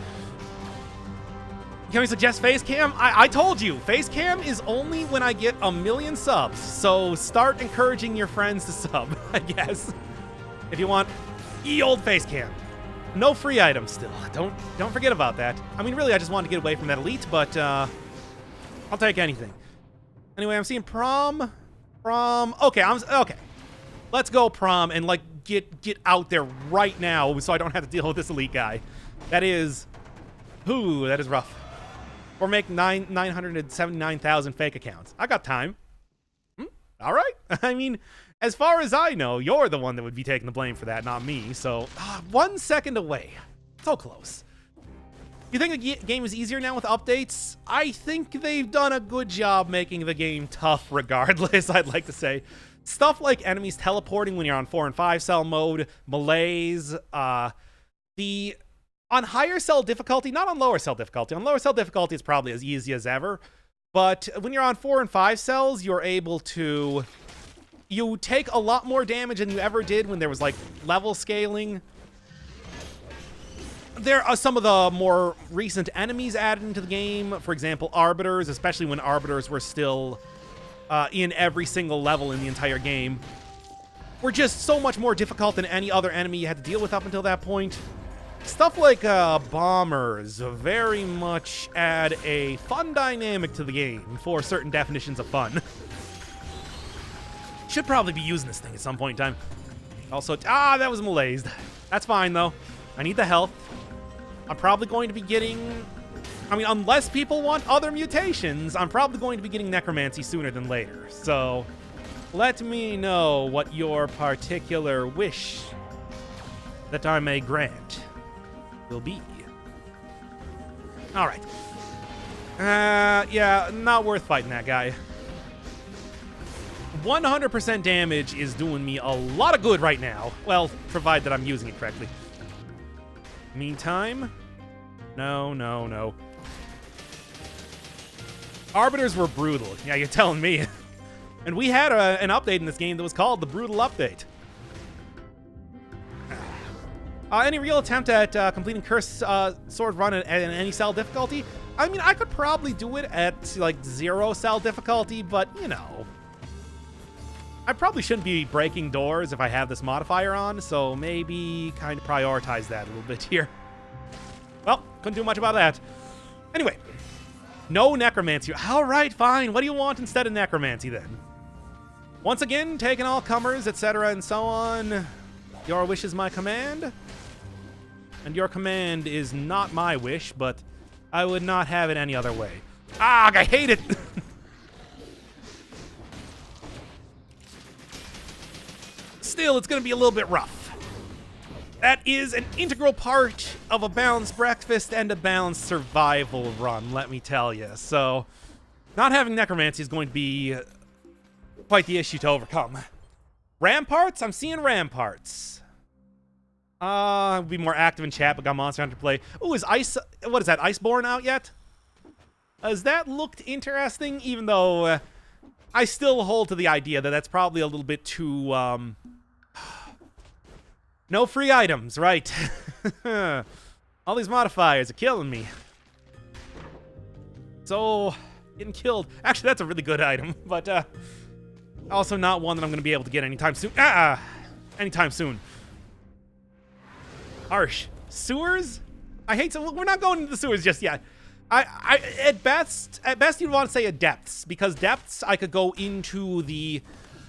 A: Can we suggest face cam? I told you, face cam is only when I get 1 million subs. So start encouraging your friends to sub, I guess. If you want ye old face cam. No free items still. Don't forget about that. I mean, really, I just wanted to get away from that elite, but I'll take anything. Anyway, I'm seeing prom. Okay, okay. Let's go prom and like get out there right now so I don't have to deal with this elite guy. That is rough. Or make 979,000 fake accounts. I got time. All right. I mean, as far as I know, you're the one that would be taking the blame for that, not me. So, 1 second away. So close. You think the game is easier now with updates? I think they've done a good job making the game tough regardless, I'd like to say. Stuff like enemies teleporting when you're on 4 and 5 cell mode, malaise, on higher cell difficulty, not on lower cell difficulty. On lower cell difficulty, it's probably as easy as ever. But when you're on 4 and 5 cells, you're able to... You take a lot more damage than you ever did when there was, like, level scaling. There are some of the more recent enemies added into the game. For example, Arbiters, especially when Arbiters were still in every single level in the entire game, were just so much more difficult than any other enemy you had to deal with up until that point. Stuff like bombers very much add a fun dynamic to the game for certain definitions of fun. Should probably be using this thing at some point in time. Also, that was malaised. That's fine, though. I need the health. I'm probably going to be getting... I mean, unless people want other mutations, I'm probably going to be getting necromancy sooner than later. So, let me know what your particular wish that I may grant will be. All right. Yeah, not worth fighting that guy. 100% damage is doing me a lot of good right now. Well, provided that I'm using it correctly. Meantime, no. Arbiters were brutal. Yeah, you're telling me. And we had an update in this game that was called the Brutal Update. Any real attempt at completing Cursed Sword Run at any cell difficulty? I mean, I could probably do it at, like, 0 cell difficulty, but, you know. I probably shouldn't be breaking doors if I have this modifier on, so maybe kind of prioritize that a little bit here. Well, couldn't do much about that. Anyway, no necromancy. All right, fine. What do you want instead of necromancy, then? Once again, taking all comers, etc., and so on. Your wish is my command. And your command is not my wish, but I would not have it any other way. I hate it! Still, it's going to be a little bit rough. That is an integral part of a balanced breakfast and a balanced survival run, let me tell you. So, not having necromancy is going to be quite the issue to overcome. Ramparts? I'm seeing ramparts. Be more active in chat, but got Monster Hunter play. Ooh, is what is that, Iceborne out yet? Has that looked interesting? Even though I still hold to the idea that that's probably a little bit too, no free items, right? All these modifiers are killing me. So, getting killed. Actually, that's a really good item, but also not one that I'm going to be able to get anytime soon. Anytime soon. Harsh. Sewers? I hate so we're not going into the sewers just yet. At best you'd want to say at depths, because depths I could go into the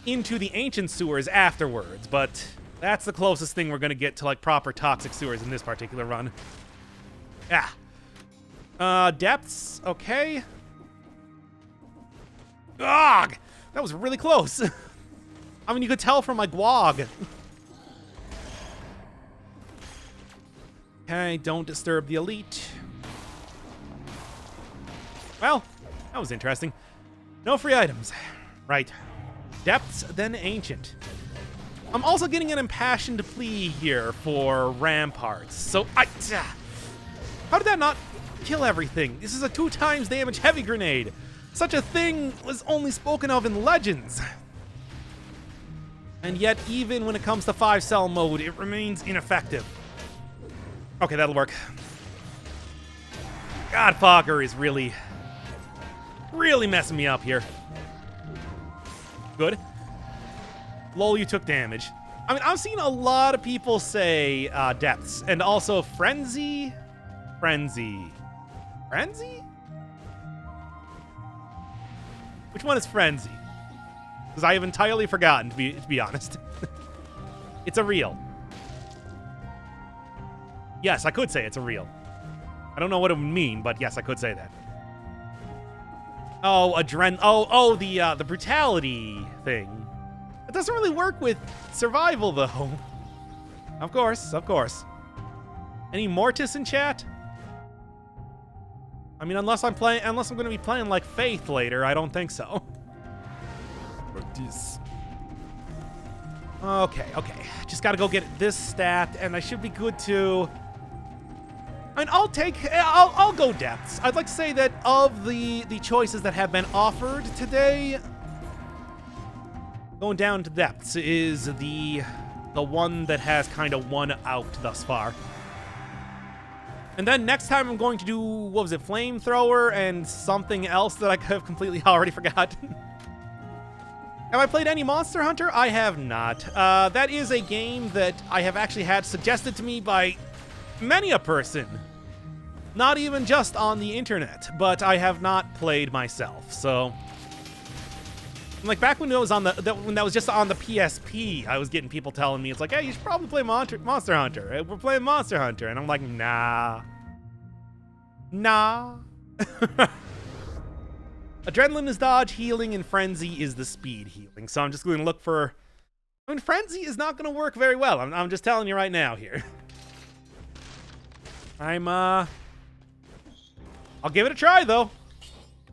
A: ancient sewers afterwards, but that's the closest thing we're gonna get to like proper toxic sewers in this particular run. Yeah. Depths, okay. Ugh! That was really close. I mean, you could tell from my guag. Okay, don't disturb the elite. Well, that was interesting. No free items. Right. Depths, then ancient. I'm also getting an impassioned plea here for ramparts. So how did that not kill everything? This is a 2 times damage heavy grenade. Such a thing was only spoken of in legends. And yet, even when it comes to 5-cell mode, it remains ineffective. Okay, that'll work. God, Fogger is really messing me up here. Good. Lol, you took damage. I mean, I've seen a lot of people say depths, and also frenzy? Frenzy? Which one is frenzy? Because I have entirely forgotten, to be honest. It's a real. Yes, I could say it's a real. I don't know what it would mean, but yes, I could say that. Oh, the brutality thing. It doesn't really work with survival, though. Of course. Any Mortis in chat? I mean, unless I'm going to be playing like Faith later, I don't think so. Mortis. Okay. Just gotta go get this stat, and I should be good to. I mean, I'll go depths. I'd like to say that of the choices that have been offered today, going down to depths is the one that has kind of won out thus far. And then next time I'm going to do, what was it, flamethrower and something else that I could have completely already forgotten. Have I played any Monster Hunter? I have not. That is a game that I have actually had suggested to me by many a person. Not even just on the internet, but I have not played myself, so. Like back when it was on when that was just on the PSP, I was getting people telling me, it's like, hey, you should probably play Monster Hunter. We're playing Monster Hunter. And I'm like, nah. Adrenaline is dodge healing, and Frenzy is the speed healing. So I'm just going to look for. I mean, Frenzy is not going to work very well. I'm just telling you right now here. I'll give it a try, though.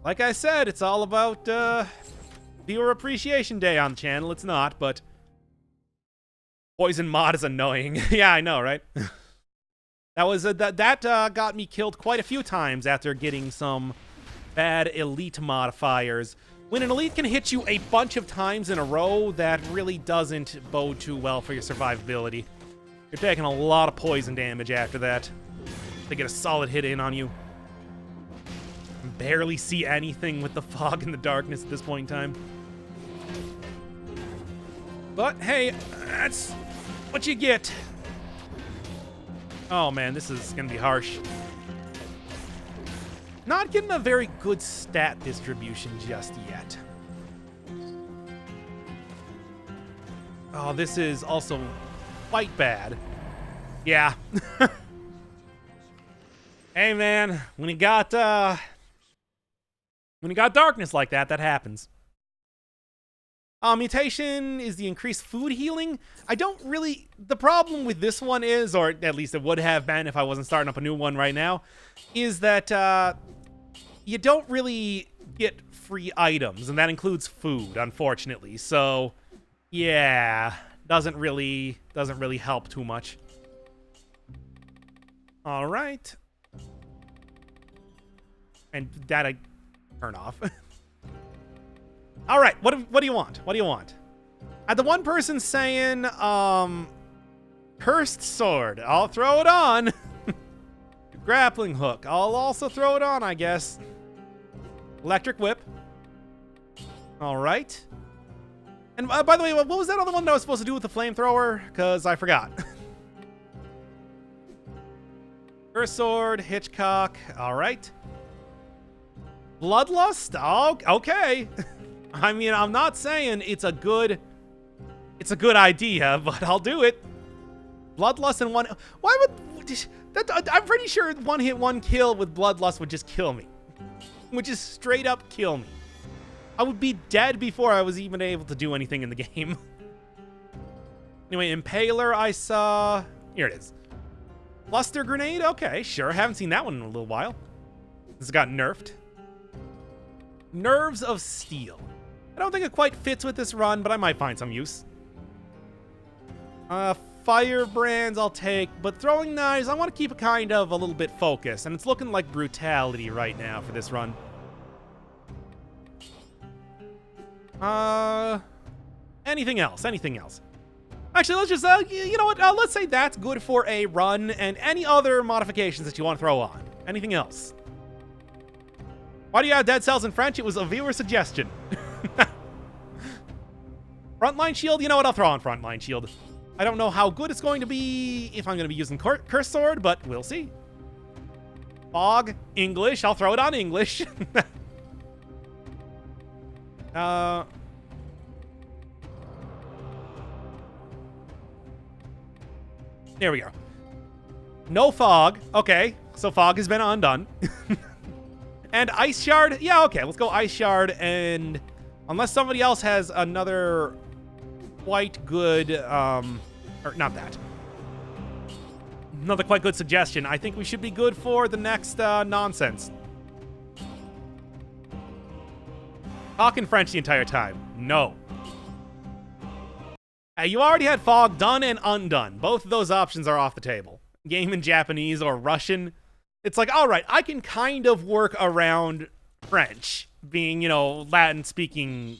A: Like I said, it's all about Viewer Appreciation Day on the channel. It's not, but Poison Mod is annoying. Yeah, I know, right? That got me killed quite a few times after getting some bad elite modifiers. When an elite can hit you a bunch of times in a row, that really doesn't bode too well for your survivability. You're taking a lot of poison damage after that. They get a solid hit in on you. Barely see anything with the fog and the darkness at this point in time. But hey, that's what you get. Oh man, this is gonna be harsh. Not getting a very good stat distribution just yet. Oh, this is also quite bad. Yeah. Hey man, when you got darkness like that, that happens. Mutation is the increased food healing. I don't really. The problem with this one is, or at least it would have been if I wasn't starting up a new one right now, is that you don't really get free items, and that includes food, unfortunately. So, yeah, doesn't really help too much. All right. And that I turn off. All right, what do you want? What do you want? Had the one person saying, cursed sword. I'll throw it on. Grappling hook. I'll also throw it on, I guess. Electric whip. All right. And by the way, what was that other one that I was supposed to do with the flamethrower? Because I forgot. Cursed sword, Hitchcock. All right. Bloodlust. Oh, okay. I mean, I'm not saying it's a good idea, but I'll do it. Bloodlust and one. Why would that? I'm pretty sure one hit, one kill with Bloodlust would just kill me. Would just straight up kill me. I would be dead before I was even able to do anything in the game. Anyway, Impaler I saw. Here it is. Cluster Grenade? Okay, sure. Haven't seen that one in a little while. This got nerfed. Nerves of Steel. I don't think it quite fits with this run, but I might find some use. Firebrands I'll take, but throwing knives, I want to keep it kind of a little bit focused, and it's looking like brutality right now for this run. Anything else? Anything else? Actually, let's just, you know what? Let's say that's good for a run, and any other modifications that you want to throw on. Anything else? Why do you have dead cells in French? It was a viewer suggestion. Frontline shield? You know what? I'll throw on frontline shield. I don't know how good it's going to be if I'm going to be using Curse Sword, but we'll see. Fog, English. I'll throw it on English. There we go. No fog. Okay, so fog has been undone. And Ice Shard. Yeah, okay, let's go Ice Shard. And unless somebody else has another quite good, or not that. Another quite good suggestion. I think we should be good for the next nonsense. Talking French the entire time. No. You already had fog done and undone. Both of those options are off the table. Game in Japanese or Russian. It's like, all right, I can kind of work around French being, you know, Latin-speaking,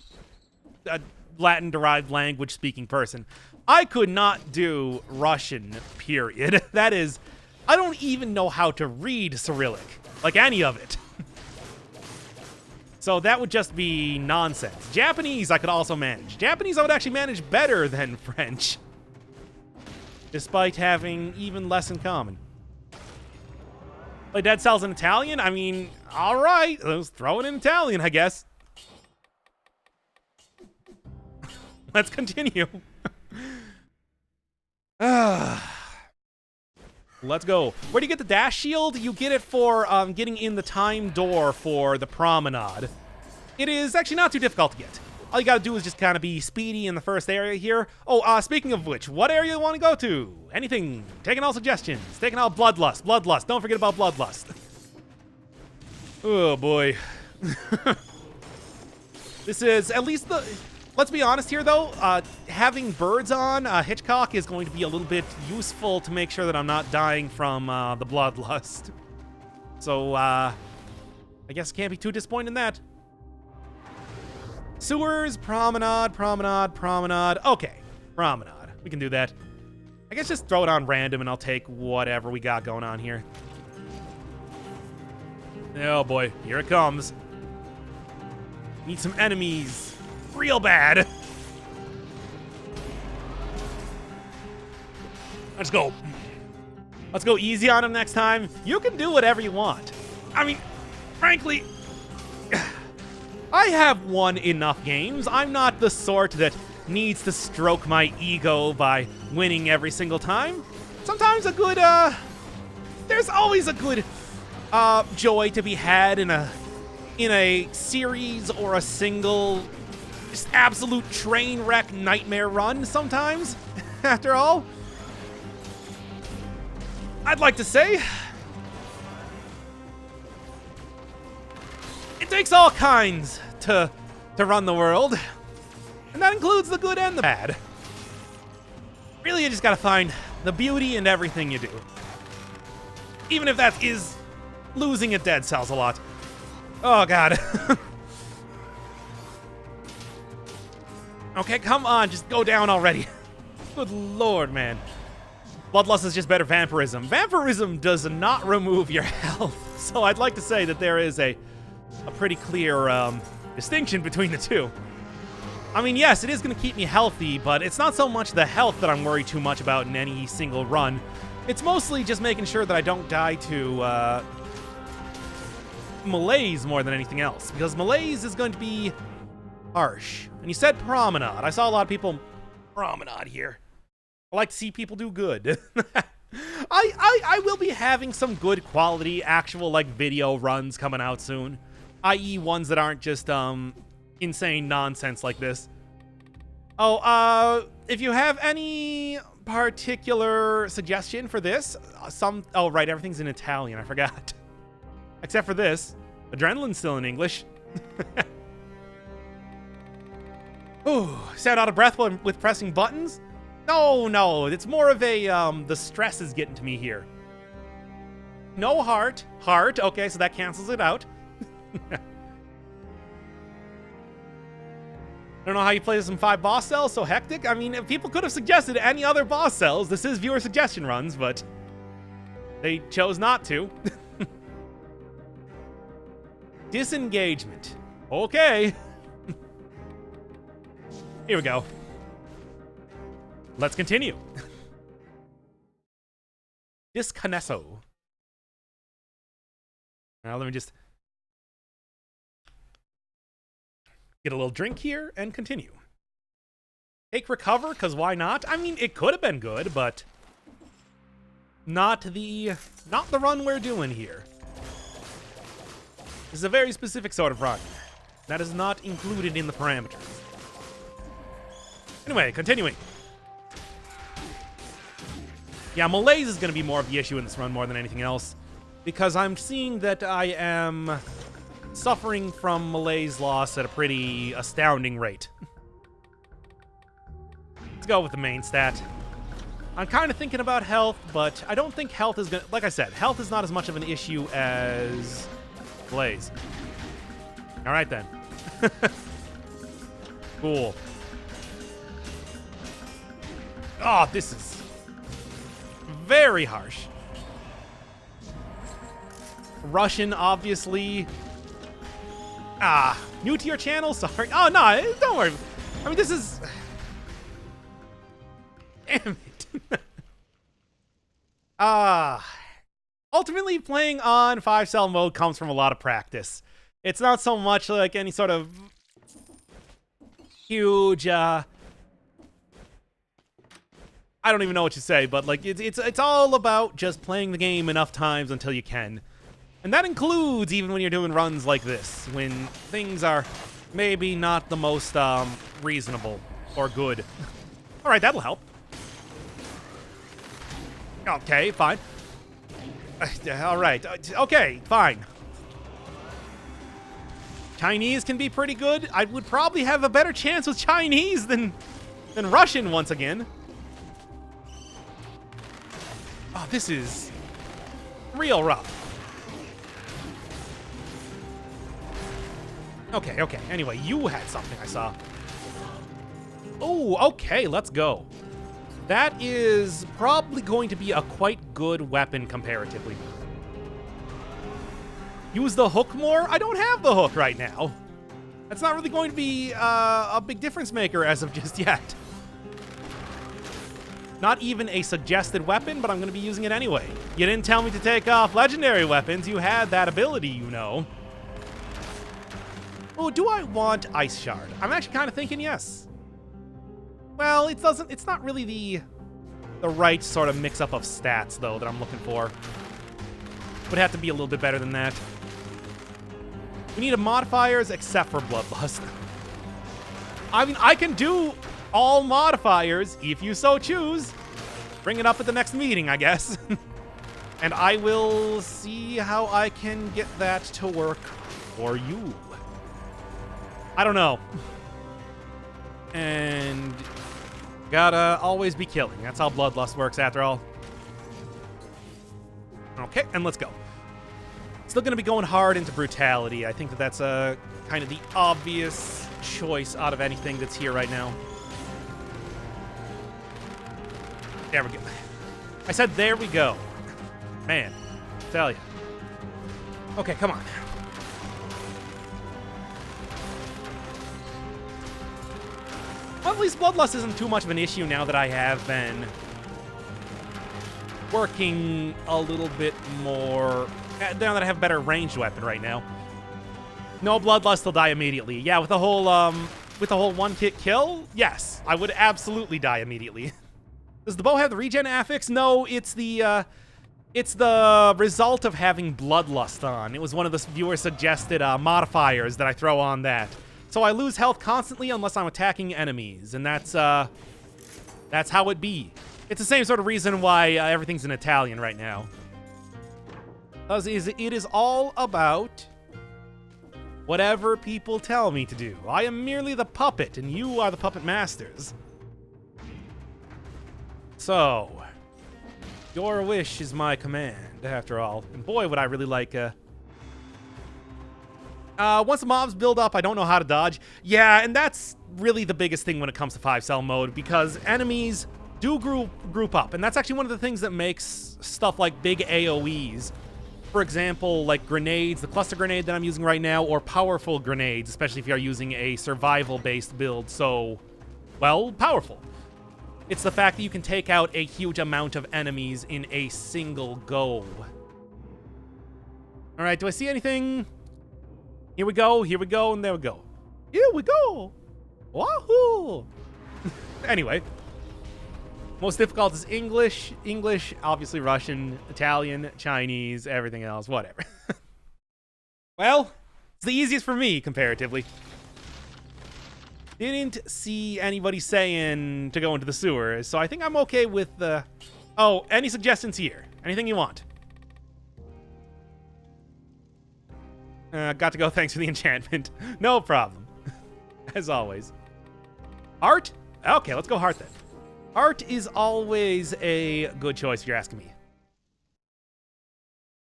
A: Latin-derived language-speaking person. I could not do Russian, period. That is, I don't even know how to read Cyrillic, like any of it. So that would just be nonsense. Japanese, I could also manage. Japanese, I would actually manage better than French, despite having even less in common. Play Dead Cells in Italian? I mean, all right. Let's throw it in Italian, I guess. Let's continue. Let's go. Where do you get the dash shield? You get it for getting in the time door for the promenade. It is actually not too difficult to get. All you gotta do is just kind of be speedy in the first area here. Oh, speaking of which, what area you want to go to? Anything. Taking all suggestions. Taking all Bloodlust. Bloodlust. Don't forget about Bloodlust. Oh, boy. This is at least the... Let's be honest here, though. Having birds on Hitchcock is going to be a little bit useful to make sure that I'm not dying from the Bloodlust. So, I guess I can't be too disappointed in that. Sewers, promenade. Okay, promenade. We can do that. I guess just throw it on random and I'll take whatever we got going on here. Oh boy, here it comes. Need some enemies. Real bad. Let's go. Let's go easy on him next time. You can do whatever you want. I mean, frankly, I have won enough games. I'm not the sort that needs to stroke my ego by winning every single time. Sometimes a good, there's always a good joy to be had in a series or a single just absolute train wreck nightmare run sometimes. After all, I'd like to say it takes all kinds to run the world, and that includes the good and the bad. Really, you just gotta find the beauty in everything you do. Even if that is losing at dead cells a lot. Oh, God. Okay, come on, just go down already. Good lord, man. Bloodlust is just better vampirism. Vampirism does not remove your health, so I'd like to say that there is a pretty clear distinction between the two. I mean, yes, it is going to keep me healthy, but it's not so much the health that I'm worried too much about in any single run. It's mostly just making sure that I don't die to malaise more than anything else, because malaise is going to be harsh. And you said promenade. I saw a lot of people promenade here. I like to see people do good. I will be having some good quality actual like video runs coming out soon, i.e. ones that aren't just insane nonsense like this. Oh, if you have any particular suggestion for this, oh right, everything's in Italian, I forgot. Except for this. Adrenaline's still in English. Ooh, sound out of breath with pressing buttons? No, it's more of a, the stress is getting to me here. No heart. Heart, okay, so that cancels it out. I don't know how you play this in 5 boss cells, so hectic. I mean, if people could have suggested any other boss cells. This is viewer suggestion runs, but they chose not to. Disengagement. Okay. Here we go. Let's continue. Disconnesso. Now let me just get a little drink here and continue. Take recover, because why not? I mean, it could have been good, but not the run we're doing here. This is a very specific sort of run. That is not included in the parameters. Anyway, continuing. Yeah, malaise is going to be more of the issue in this run more than anything else, because I'm seeing that I am suffering from malaise loss at a pretty astounding rate. Let's go with the main stat. I'm kind of thinking about health, but I don't think health is going to... Like I said, health is not as much of an issue as malaise. All right, then. Cool. Oh, this is very harsh. Russian, obviously. New to your channel? Sorry. Oh, no, don't worry. I mean, this is... Damn it. Ultimately, playing on 5-cell mode comes from a lot of practice. It's not so much like any sort of huge, I don't even know what to say, but like it's all about just playing the game enough times until you can. And that includes even when you're doing runs like this, when things are maybe not the most reasonable or good. All right, that'll help. Okay, fine. All right, okay, fine. Chinese can be pretty good. I would probably have a better chance with Chinese than Russian once again. Oh, this is real rough. Okay. Anyway, you had something I saw. Oh, okay, let's go. That is probably going to be a quite good weapon comparatively. Use the hook more? I don't have the hook right now. That's not really going to be a big difference maker as of just yet. Not even a suggested weapon, but I'm going to be using it anyway. You didn't tell me to take off legendary weapons. You had that ability, you know. Oh, do I want Ice Shard? I'm actually kind of thinking yes. Well, it's not really the right sort of mix-up of stats, though, that I'm looking for. Would have to be a little bit better than that. We need modifiers except for Bloodlust. I mean, I can do all modifiers if you so choose. Bring it up at the next meeting, I guess. And I will see how I can get that to work for you. I don't know. And gotta always be killing. That's how Bloodlust works, after all. Okay, and let's go. Still going to be going hard into brutality. I think that that's kind of the obvious choice out of anything that's here right now. There we go. I said there we go. Man, I tell you. Okay, come on. Well, at least Bloodlust isn't too much of an issue now that I have been working a little bit more. Now that I have a better ranged weapon right now. No Bloodlust will die immediately. Yeah, with the whole one-hit kill, yes, I would absolutely die immediately. Does the bow have the regen affix? No, it's the result of having Bloodlust on. It was one of the viewer suggested modifiers that I throw on that. So I lose health constantly unless I'm attacking enemies, and that's how it be. It's the same sort of reason why everything's in Italian right now. It is all about whatever people tell me to do. I am merely the puppet, and you are the puppet masters. So, your wish is my command, after all. And boy, would I really like once the mobs build up, I don't know how to dodge. Yeah, and that's really the biggest thing when it comes to 5-cell mode, because enemies do group up, and that's actually one of the things that makes stuff like big AoEs. For example, like grenades, the cluster grenade that I'm using right now, or powerful grenades, especially if you are using a survival-based build, so, well, powerful. It's the fact that you can take out a huge amount of enemies in a single go. All right, do I see anything? Here we go, and there we go. Here we go! Wahoo! Anyway. Most difficult is English, obviously Russian, Italian, Chinese, everything else, whatever. Well, it's the easiest for me, comparatively. Didn't see anybody saying to go into the sewer, so I think I'm okay with the... Oh, any suggestions here? Anything you want? Got to go, thanks for the enchantment. No problem. As always. Art? Okay, let's go heart then. Art is always a good choice if you're asking me.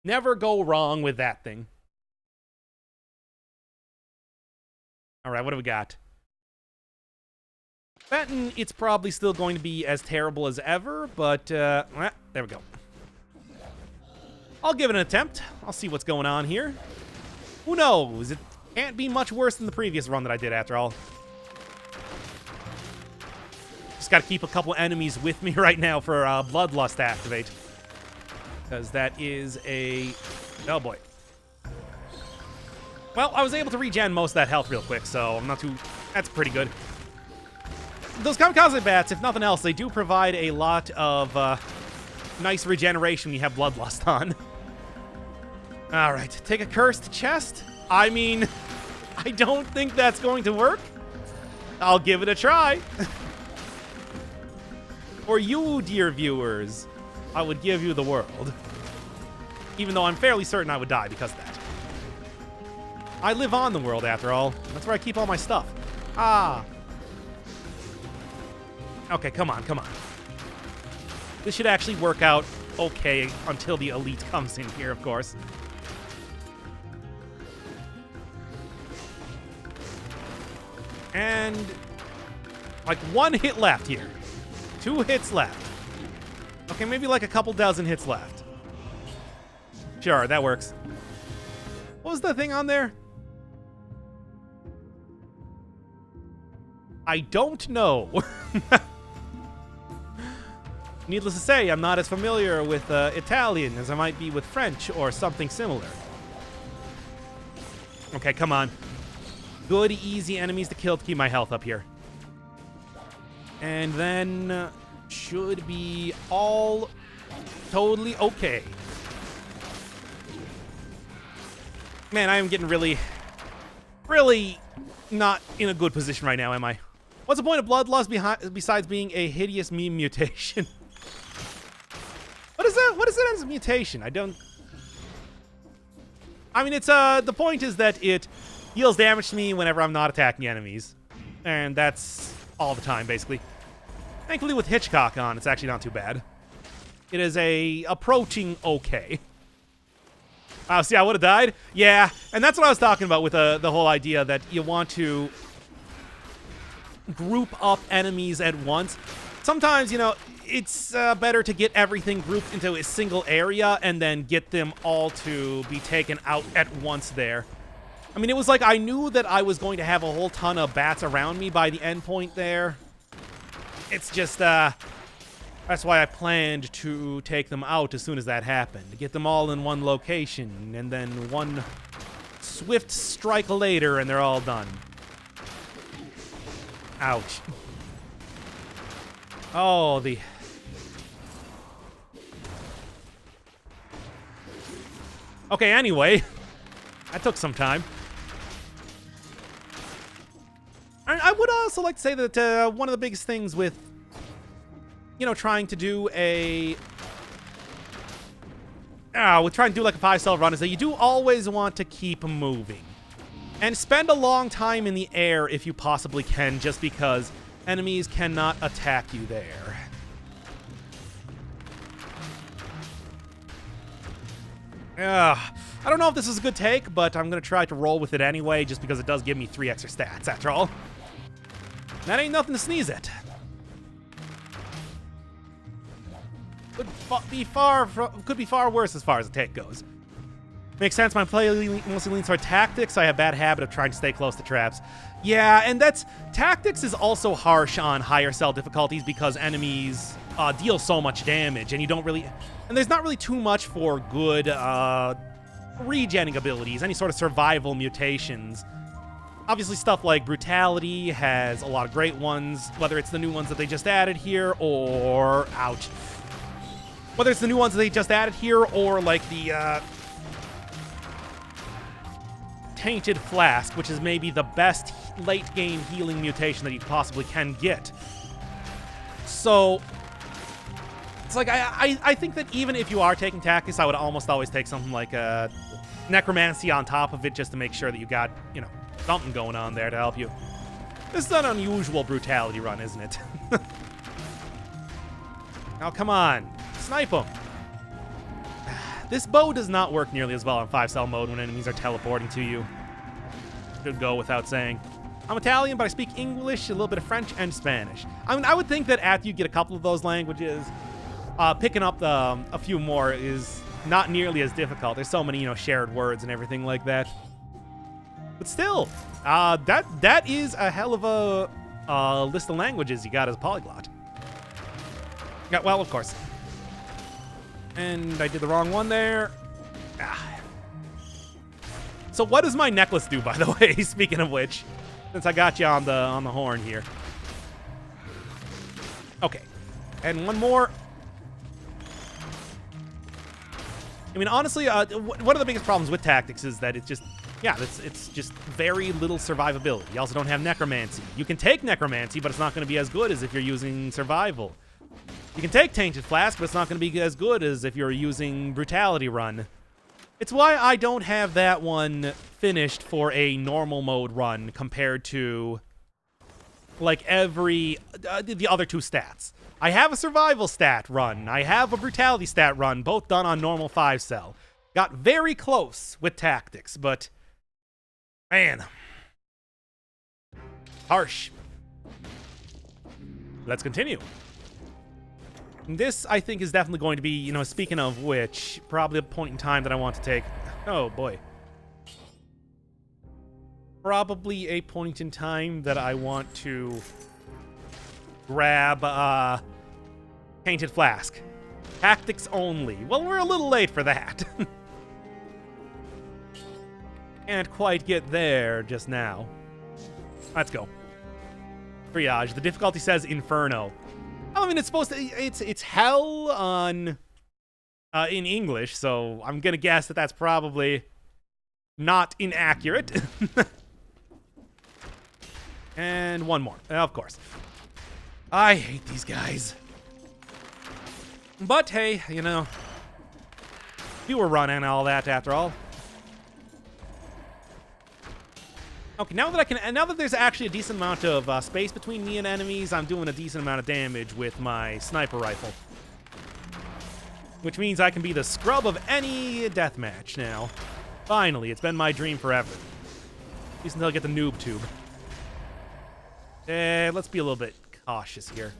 A: Never go wrong with that thing. All right, what do we got? Benton, it's probably still going to be as terrible as ever, but there we go. I'll give it an attempt. I'll see what's going on here. Who knows? It can't be much worse than the previous run that I did, after all. Just got to keep a couple enemies with me right now for Bloodlust to activate. Because that is a... Oh, boy. Well, I was able to regen most of that health real quick, so I'm not too... That's pretty good. Those Kamikaze Bats, if nothing else, they do provide a lot of nice regeneration when you have Bloodlust on. All right, take a cursed chest. I mean, I don't think that's going to work. I'll give it a try. For you, dear viewers, I would give you the world. Even though I'm fairly certain I would die because of that. I live on the world, after all. That's where I keep all my stuff. Ah. Okay, come on, come on. This should actually work out okay until the elite comes in here, of course. And like 1 hit left here. 2 hits left. Okay, maybe like a couple dozen hits left. Sure, that works. What was the thing on there? I don't know. Needless to say, I'm not as familiar with Italian as I might be with French or something similar. Okay, come on. Good, easy enemies to kill to keep my health up here. And then should be all totally okay. Man, I am getting really not in a good position right now, am I? What's the point of Bloodlust besides being a hideous meme mutation? What is that? What is that as a mutation? I don't... I mean, it's, the point is that it deals damage to me whenever I'm not attacking enemies. And that's all the time, basically. Thankfully, with Hitchcock on, it's actually not too bad. It is approaching okay. Wow, see, I would have died? Yeah, and that's what I was talking about with the whole idea that you want to group up enemies at once. Sometimes, you know, it's better to get everything grouped into a single area and then get them all to be taken out at once there. I mean, it was like I knew that I was going to have a whole ton of bats around me by the end point there. It's just, that's why I planned to take them out as soon as that happened. To get them all in one location, and then one swift strike later, and they're all done. Ouch. Oh, the... Okay, anyway. That took some time. I would also like to say that one of the biggest things with, you know, trying to do a... with trying to do like a 5-cell run is that you do always want to keep moving. And spend a long time in the air if you possibly can, just because enemies cannot attack you there. I don't know if this is a good take, but I'm going to try to roll with it anyway, just because it does give me 3 extra stats, after all. That ain't nothing to sneeze at. Could be far worse as far as the take goes. Makes sense, my play mostly leans toward tactics. I have a bad habit of trying to stay close to traps. Yeah, and tactics is also harsh on higher cell difficulties because enemies deal so much damage, and you don't really... And there's not really too much for good regenning abilities, any sort of survival mutations. Obviously, stuff like Brutality has a lot of great ones, whether it's the new ones that they just added here, or... Ouch. Whether it's the new ones that they just added here, or like the... Tainted Flask, which is maybe the best late-game healing mutation that you possibly can get. So, it's like, I think that even if you are taking tactics, I would almost always take something like Necromancy on top of it, just to make sure that you got, you know, something going on there to help you. This is an unusual Brutality run, isn't it? Now, come on. Snipe them. This bow does not work nearly as well on 5-cell mode when enemies are teleporting to you. Should go without saying. I'm Italian, but I speak English, a little bit of French, and Spanish. I mean, I would think that after you get a couple of those languages, picking up a few more is not nearly as difficult. There's so many, you know, shared words and everything like that. But still, that is a hell of a list of languages you got as a polyglot. Yeah, well, of course. And I did the wrong one there. So what does my necklace do, by the way, speaking of which, since I got you on the horn here. Okay. And one more. I mean, honestly, one of the biggest problems with tactics is that it's just, yeah, it's just very little survivability. You also don't have Necromancy. You can take Necromancy, but it's not going to be as good as if you're using Survival. You can take Tainted Flask, but it's not going to be as good as if you're using Brutality run. It's why I don't have that one finished for a normal mode run compared to, like, every... the other 2 stats. I have a Survival stat run. I have a Brutality stat run, both done on normal 5-cell. Got very close with tactics, but... Man. Harsh. Let's continue. This, I think, is definitely going to be, you know, speaking of which, probably a point in time that I want to take. Oh, boy. Probably a point in time that I want to grab Tainted Flask. Tactics only. Well, we're a little late for that. Can't quite get there just now. Let's go. Triage. The difficulty says Inferno. I mean, it's supposed to... It's hell on... in English, so I'm gonna guess that that's probably not inaccurate. And one more, of course. I hate these guys. But hey, you know, you were running all that after all. Okay, now that there's actually a decent amount of space between me and enemies, I'm doing a decent amount of damage with my sniper rifle. which means I can be the scrub of any deathmatch now. Finally, it's been my dream forever. At least until I get the noob tube. Let's be a little bit cautious here.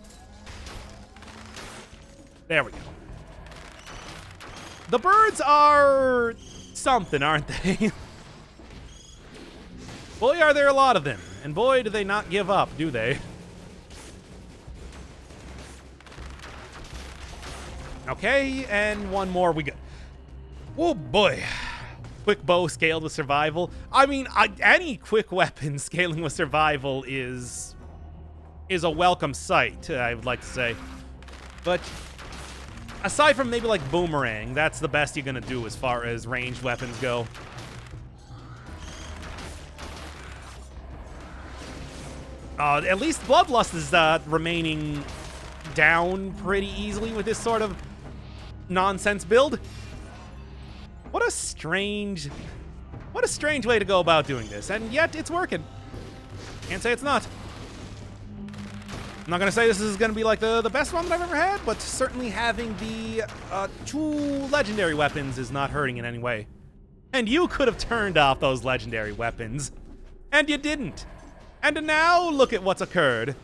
A: There we go. The birds are something, aren't they? Boy, are there a lot of them. And boy, do they not give up, do they? Okay, and one more we go. Oh boy. Quick bow scaled with survival. I mean, any quick weapon scaling with survival is a welcome sight, I would like to say. But aside from maybe like boomerang, that's the best you're gonna do as far as ranged weapons go. At least Bloodlust is remaining down pretty easily with this sort of nonsense build. What a strange way to go about doing this, and yet it's working. Can't say it's not. I'm not gonna say this is gonna be like the best one that I've ever had, but certainly having the 2 legendary weapons is not hurting in any way. And you could have turned off those legendary weapons, and you didn't. And now look at what's occurred.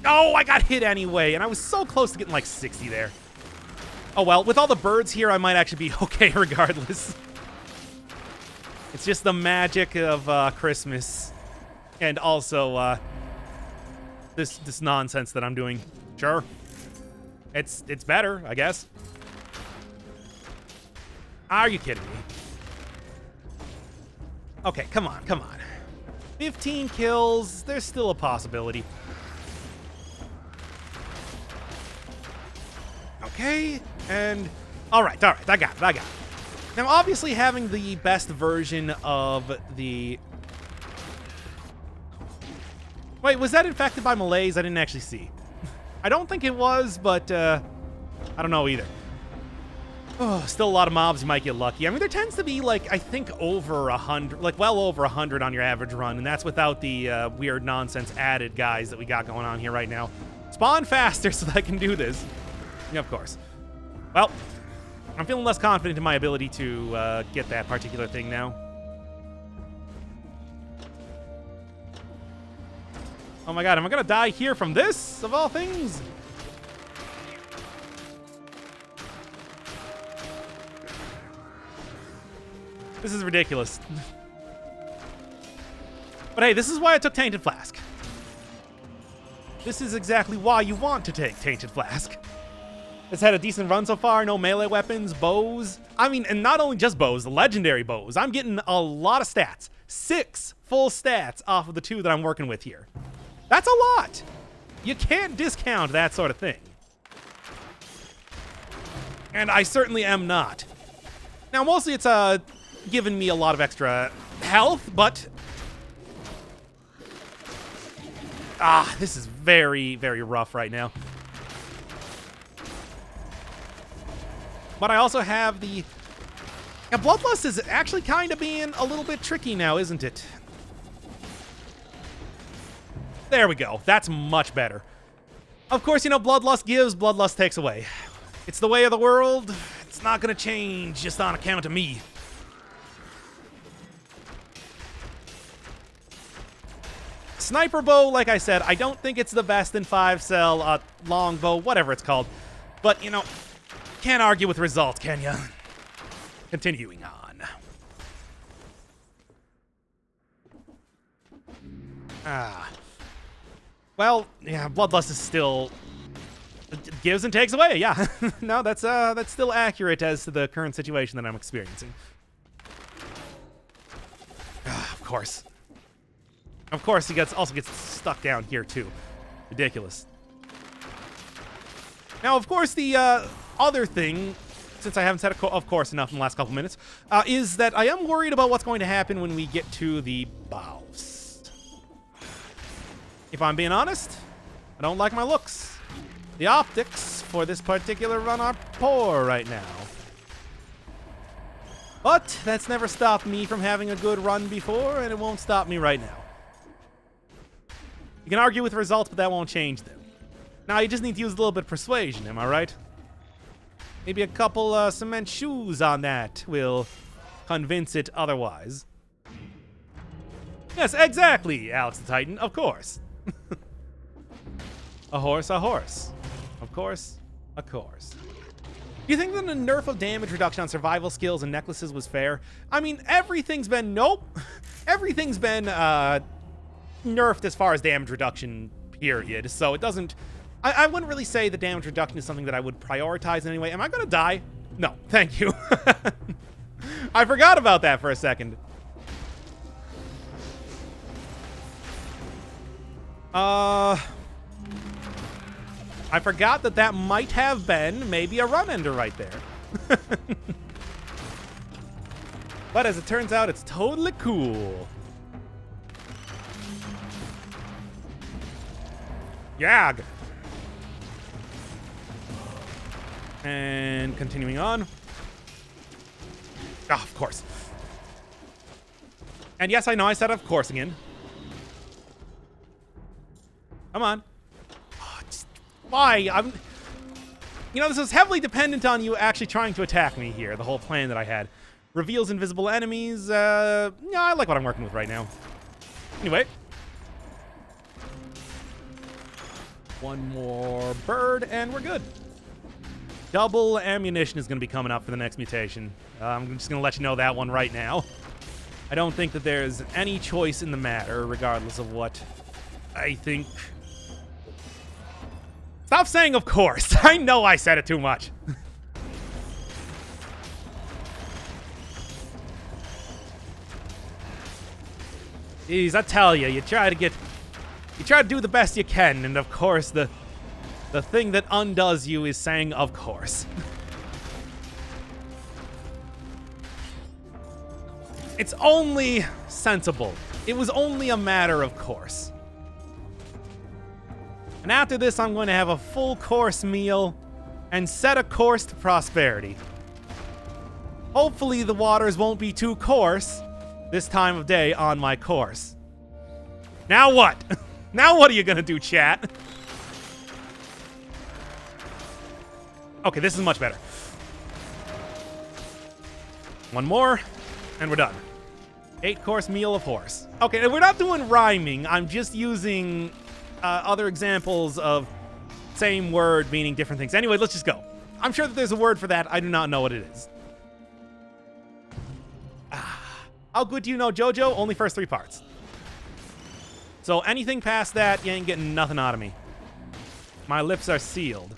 A: Oh, I got hit anyway, and I was so close to getting like 60 there. Oh well, with all the birds here, I might actually be okay regardless. It's just the magic of Christmas. And also, this nonsense that I'm doing. Sure. It's better, I guess. Are you kidding me? Okay, come on. 15 kills, there's still a possibility. Okay, and all right, I got it. Now, obviously, having the best version of the... Wait, was that infected by malaise? I didn't actually see. I don't think it was, but I don't know either. Oh, still a lot of mobs you might get lucky. I mean, there tends to be, like, I think over 100, like, well over 100 on your average run, and that's without the weird nonsense added guys that we got going on here right now. Spawn faster so that I can do this. Yeah, of course. Well, I'm feeling less confident in my ability to get that particular thing now. Oh my god, am I gonna die here from this, of all things? This is ridiculous. But hey, this is why I took Tainted Flask. This is exactly why you want to take Tainted Flask. It's had a decent run so far, no melee weapons, bows. I mean, and not only just bows, the legendary bows. I'm getting a lot of stats. 6 full stats off of the 2 that I'm working with here. That's a lot. You can't discount that sort of thing. And I certainly am not. Now, mostly it's given me a lot of extra health, but... this is very, very rough right now. But I also have the... Yeah, Bloodlust is actually kind of being a little bit tricky now, isn't it? There we go. That's much better. Of course, you know, Bloodlust gives, Bloodlust takes away. It's the way of the world. It's not going to change just on account of me. Sniper bow, like I said, I don't think it's the best in 5-cell, longbow, whatever it's called. But, you know, can't argue with results, can ya? Continuing on. Well, yeah, Bloodlust is still... gives and takes away, yeah. No, that's still accurate as to the current situation that I'm experiencing. Of course. Of course, he also gets stuck down here, too. Ridiculous. Now, of course, the other thing, since I haven't said of course enough in the last couple minutes, is that I am worried about what's going to happen when we get to the boss. If I'm being honest, I don't like my looks. The optics for this particular run are poor right now. But that's never stopped me from having a good run before, and it won't stop me right now. You can argue with results, but that won't change them. Now you just need to use a little bit of persuasion, am I right? Maybe a couple cement shoes on that will convince it otherwise. Yes, exactly, Alex the Titan, of course. A horse, a horse. Of course, of course. Do you think that the nerf of damage reduction on survival skills and necklaces was fair? I mean, everything's been, nope. Everything's been nerfed as far as damage reduction, period. So it doesn't, I wouldn't really say the damage reduction is something that I would prioritize in any way. Am I gonna die? No, thank you. I forgot about that for a second. I forgot that that might have been maybe a run ender right there. But as it turns out, it's totally cool. Yag. And continuing on. Ah, of course. And yes, I know I said of course again. Come on. Oh, why? You know, this is heavily dependent on you actually trying to attack me here, the whole plan that I had. Reveals invisible enemies. Yeah, I like what I'm working with right now. Anyway. One more bird, and we're good. Double ammunition is going to be coming up for the next mutation. I'm just going to let you know that one right now. I don't think that there's any choice in the matter, regardless of what I think. Stop saying of course. I know I said it too much. Jeez, I tell you, you try to do the best you can, and of course the thing that undoes you is saying of course. It's only sensible. It was only a matter of course. And after this, I'm going to have a full course meal and set a course to prosperity. Hopefully the waters won't be too coarse this time of day on my course. Now what? Now what are you going to do, chat? Okay, this is much better. One more, and we're done. 8-course meal of horse. Okay, we're not doing rhyming. I'm just using other examples of same word meaning different things. Anyway, let's just go. I'm sure that there's a word for that. I do not know what it is. How good do you know JoJo? Only first 3 parts. So anything past that, you ain't getting nothing out of me. My lips are sealed.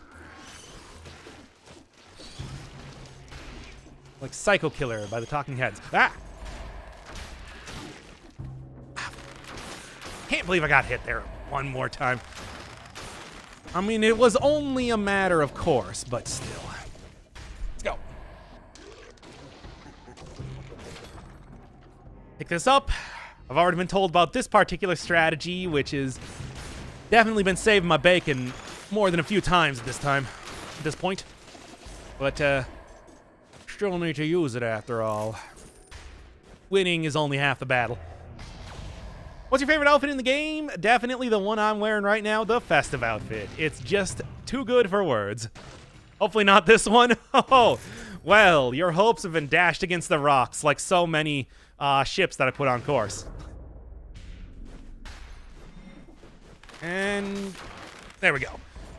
A: Like Psycho Killer by the Talking Heads. Ah! Can't believe I got hit there one more time. I mean, it was only a matter of course, but still. Let's go. Pick this up. I've already been told about this particular strategy, which has definitely been saving my bacon more than a few times at this point. But, still need to use it after all. Winning is only half the battle. What's your favorite outfit in the game? Definitely the one I'm wearing right now, the festive outfit. It's just too good for words. Hopefully not this one. Oh, well, your hopes have been dashed against the rocks like so many ships that I put on course. And there we go.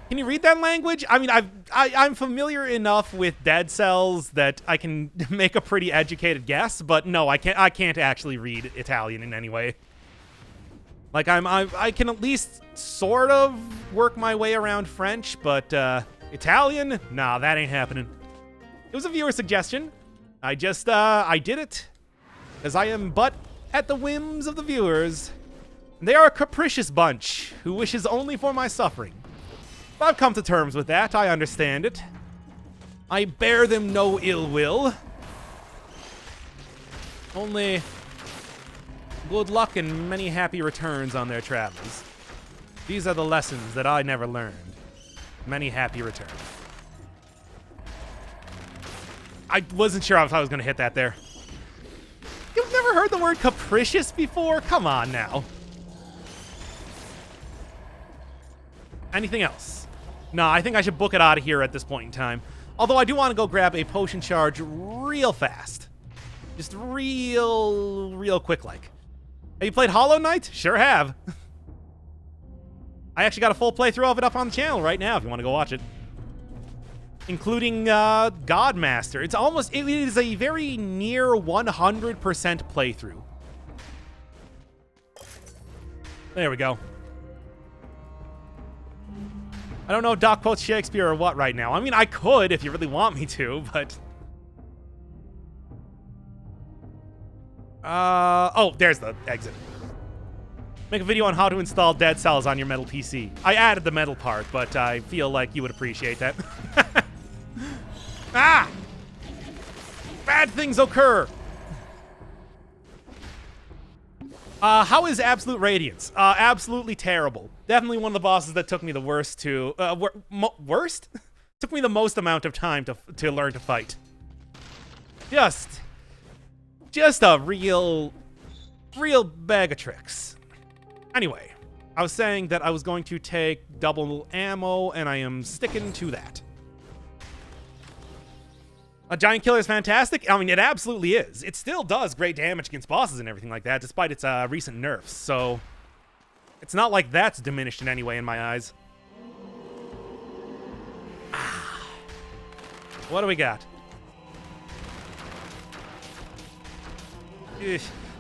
A: Can you read that language? I mean, I'm familiar enough with Dead Cells that I can make a pretty educated guess, but no, I can't actually read Italian in any way. Like I can at least sort of work my way around French, but Italian? Nah, that ain't happening. It was a viewer suggestion. I did it as I am but at the whims of the viewers. They are a capricious bunch who wishes only for my suffering. I've come to terms with that. I understand it. I bear them no ill will. Only good luck and many happy returns on their travels. These are the lessons that I never learned. Many happy returns. I wasn't sure if I was going to hit that there. You've never heard the word capricious before? Come on now. Anything else? No, I think I should book it out of here at this point in time. Although I do want to go grab a potion charge real fast. Just real quick like. Have you played Hollow Knight? Sure have. I actually got a full playthrough of it up on the channel right now if you want to go watch it. Including Godmaster. It is a very near 100% playthrough. There we go. I don't know if Doc quotes Shakespeare or what right now. I mean, I could if you really want me to, but... oh, there's the exit. Make a video on how to install Dead Cells on your metal PC. I added the metal part, but I feel like you would appreciate that. Ah! Bad things occur! How is Absolute Radiance? Absolutely terrible. Definitely one of the bosses that took me the worst to... worst? Took me the most amount of time to learn to fight. Just a real bag of tricks. Anyway, I was saying that I was going to take double ammo, and I am sticking to that. A Giant Killer is fantastic. I mean, it absolutely is. It still does great damage against bosses and everything like that, despite its recent nerfs. So, it's not like that's diminished in any way in my eyes. What do we got?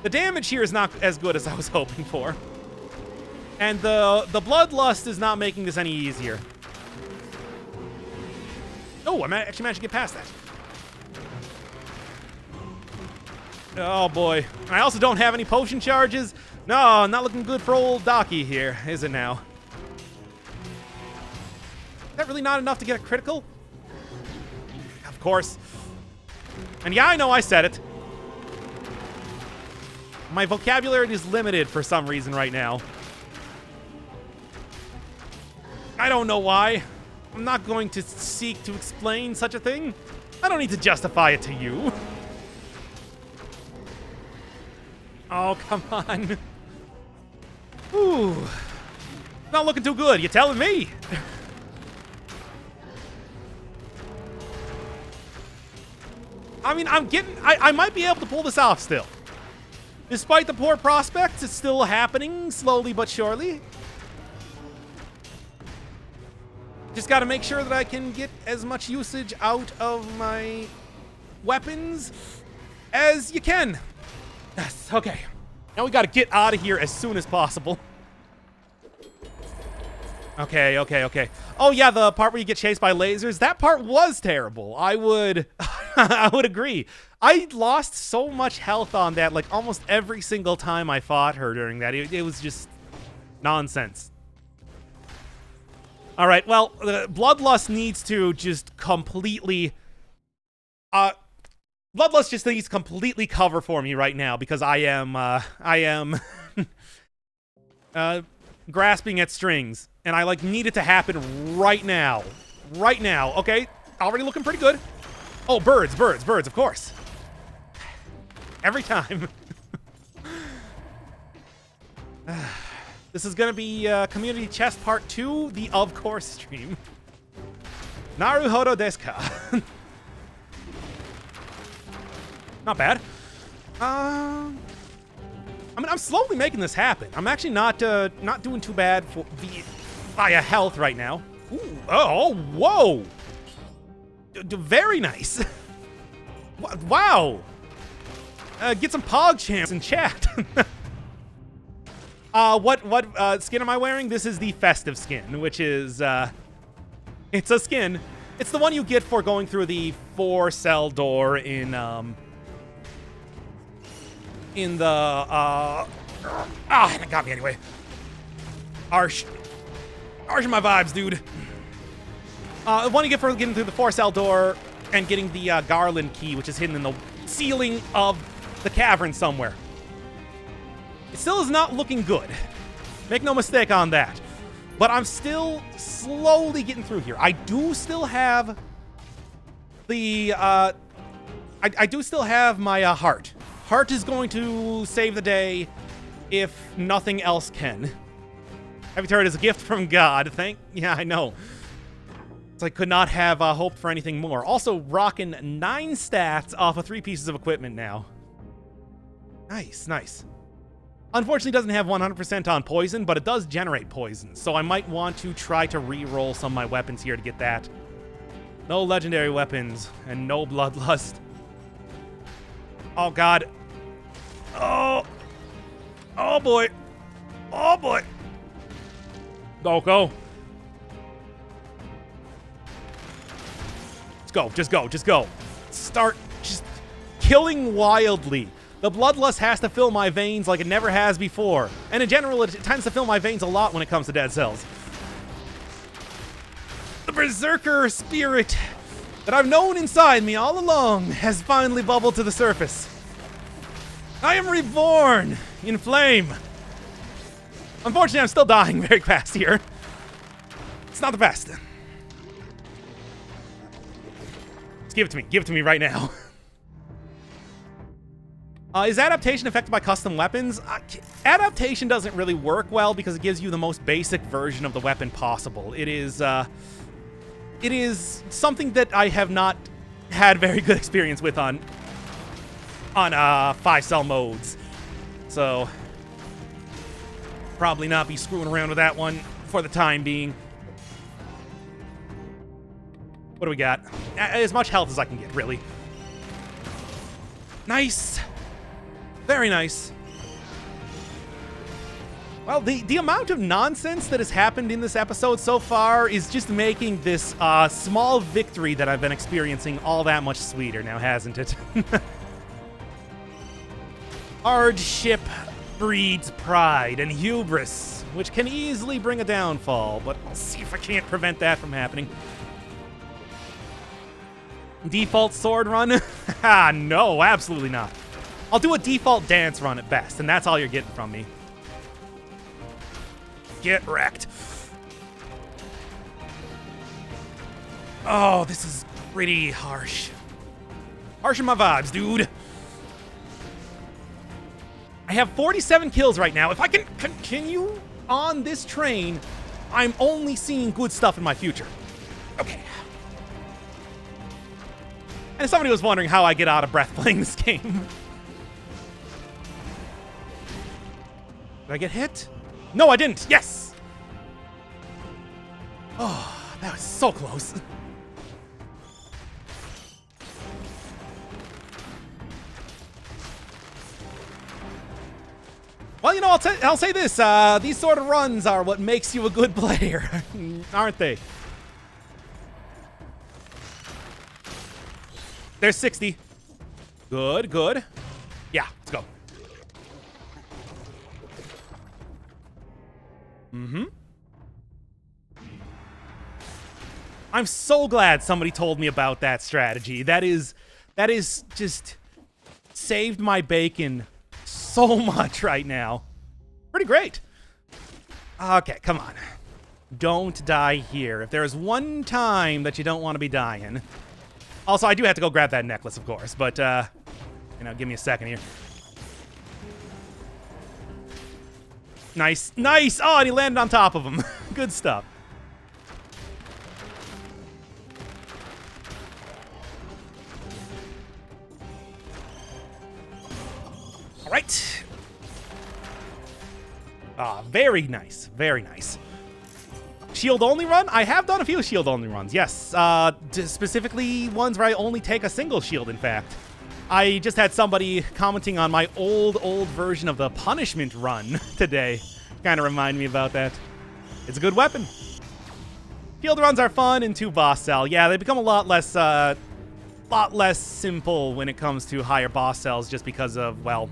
A: The damage here is not as good as I was hoping for. And the Bloodlust is not making this any easier. Oh, I actually managed to get past that. Oh boy. I also don't have any potion charges. No, not looking good for old Docky here, is it now? Is that really not enough to get a critical? Of course. And yeah, I know I said it. My vocabulary is limited for some reason right now. I don't know why. I'm not going to seek to explain such a thing. I don't need to justify it to you. Oh, come on. Ooh. Not looking too good, you telling me? I mean, I might be able to pull this off still. Despite the poor prospects, it's still happening, slowly but surely. Just gotta make sure that I can get as much usage out of my weapons as you can. Yes, okay. Now we gotta get out of here as soon as possible. Okay. Oh yeah, the part where you get chased by lasers, that part was terrible. I would agree. I lost so much health on that, like almost every single time I fought her during that. It was just nonsense. All right, well, Bloodlust needs to just completely... Bloodlust just needs to completely cover for me right now because I am grasping at strings, and I need it to happen right now. Right now, okay? Already looking pretty good. Oh, birds, of course. Every time. This is gonna be Community Chest Part 2, the Of Course stream. Naruhodo desu ka? Not bad. I mean, I'm slowly making this happen. I'm actually not doing too bad via health right now. Ooh, oh, whoa! Very nice. Wow. Get some pog champs in chat. What skin am I wearing? This is the festive skin, which is it's a skin. It's the one you get for going through the 4-cell door in the that got me anyway. Arsh my vibes, dude. The one you get for getting through the 4-cell door and getting the Garland key, which is hidden in the ceiling of the cavern somewhere. It still is not looking good. Make no mistake on that. But I'm still slowly getting through here. I do still have the I do still have my heart. Heart is going to save the day if nothing else can. Heavy Turret is a gift from God. Yeah, I know. So I could not have hoped for anything more. Also rocking 9 stats off of 3 pieces of equipment now. Nice, nice. Unfortunately, it doesn't have 100% on poison, but it does generate poison. So I might want to try to re-roll some of my weapons here to get that. No legendary weapons and no bloodlust. Oh, God. Oh. Oh, boy. Oh, boy. Go, go. Go, just go, just go. Start just killing wildly. The bloodlust has to fill my veins like it never has before. And in general, it tends to fill my veins a lot when it comes to dead cells. The berserker spirit that I've known inside me all along has finally bubbled to the surface. I am reborn in flame. Unfortunately, I'm still dying very fast here. It's not the best. Just give it to me. Give it to me right now. Is adaptation affected by custom weapons? Adaptation doesn't really work well because it gives you the most basic version of the weapon possible. It is something that I have not had very good experience with on 5-cell modes. So probably not be screwing around with that one for the time being. What do we got? As much health as I can get, really. Nice. Very nice. Well, the amount of nonsense that has happened in this episode so far is just making this small victory that I've been experiencing all that much sweeter now, hasn't it? Hardship breeds pride and hubris, which can easily bring a downfall, but I'll see if I can't prevent that from happening. Default sword run? No, absolutely not. I'll do a default dance run at best, and that's all you're getting from me. Get wrecked. Oh, this is pretty harsh. Harsh in my vibes, dude. I have 47 kills right now. If I can continue on this train, I'm only seeing good stuff in my future. Okay. And somebody was wondering how I get out of breath playing this game. Did I get hit? No, I didn't. Yes! Oh, that was so close. Well, you know, I'll say this. These sort of runs are what makes you a good player, aren't they? There's 60. Good, good. Yeah, let's go. Mm-hmm. I'm so glad somebody told me about that strategy. That is just saved my bacon so much right now. Pretty great. Okay, come on. Don't die here. If there is one time that you don't want to be dying. Also, I do have to go grab that necklace, of course, but, you know, give me a second here. Nice, nice! Oh, and he landed on top of him. Good stuff. All right. Ah, very nice, very nice. Shield only run? I have done a few shield only runs, yes. Specifically ones where I only take a single shield, in fact. I just had somebody commenting on my old version of the punishment run today. Kind of remind me about that. It's a good weapon. Shield runs are fun in 2 boss cell. Yeah, they become a lot less simple when it comes to higher boss cells just because of, well,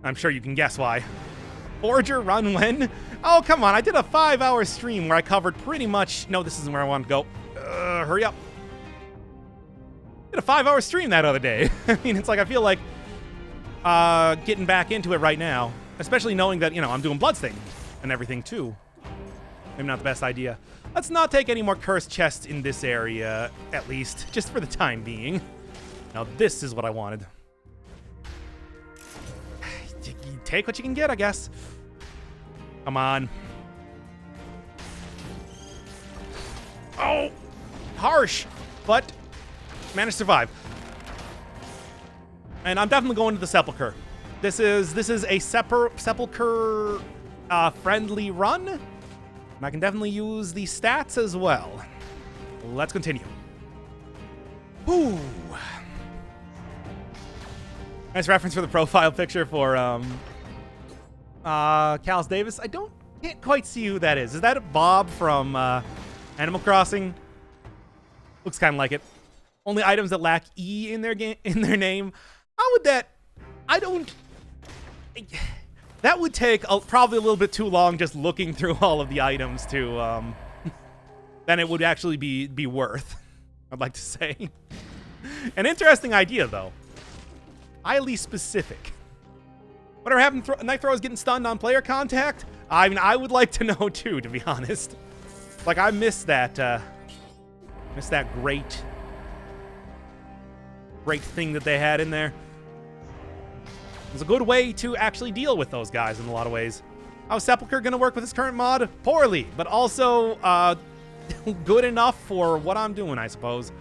A: I'm sure you can guess why. Forger run when? Oh, come on. I did a 5-hour stream where I covered pretty much... No, this isn't where I wanted to go. Hurry up. Did a 5-hour stream that other day. I mean, it's like I feel like getting back into it right now. Especially knowing that, you know, I'm doing Bloodstained and everything, too. Maybe not the best idea. Let's not take any more cursed chests in this area, at least. Just for the time being. Now, this is what I wanted. You take what you can get, I guess. Come on. Ow! Harsh, but managed to survive. And I'm definitely going to the Sepulcher. This is a Sepulcher friendly run. And I can definitely use the stats as well. Let's continue. Ooh. Nice reference for the profile picture for Callus Davis. Can't quite see who that is. Is that Bob from Animal Crossing? Looks kind of like it. Only items that lack E in their name. How would that? That would take probably a little bit too long just looking through all of the items to then it would actually be worth. I'd like to say. An interesting idea though. Highly specific. Whatever happened? Knife Throw is getting stunned on player contact. I mean, I would like to know too, to be honest. Like I missed that great thing that they had in there. It was a good way to actually deal with those guys in a lot of ways. How's Sepulcher gonna work with his current mod? Poorly, but also good enough for what I'm doing, I suppose.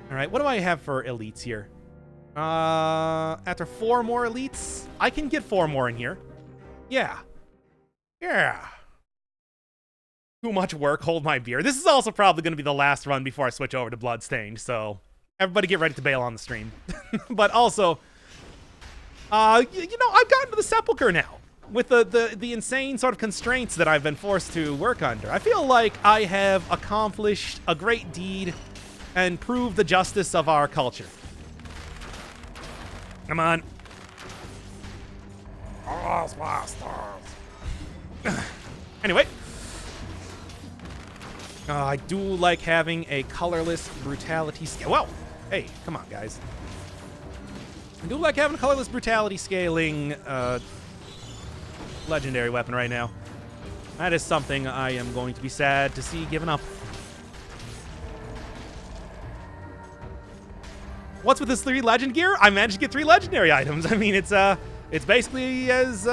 A: All right, what do I have for elites here? After 4 more elites, I can get 4 more in here. Yeah. Too much work, hold my beer. This is also probably going to be the last run before I switch over to Bloodstained, so everybody get ready to bail on the stream. But also, you know, I've gotten to the Sepulcher now with the insane sort of constraints that I've been forced to work under. I feel like I have accomplished a great deed and proved the justice of our culture. Come on. Anyway. I do like having a colorless brutality scale. Whoa! Hey, come on, guys. I do like having a colorless brutality scaling legendary weapon right now. That is something I am going to be sad to see given up. What's with this 3 legend gear? I managed to get 3 legendary items. I mean, it's basically as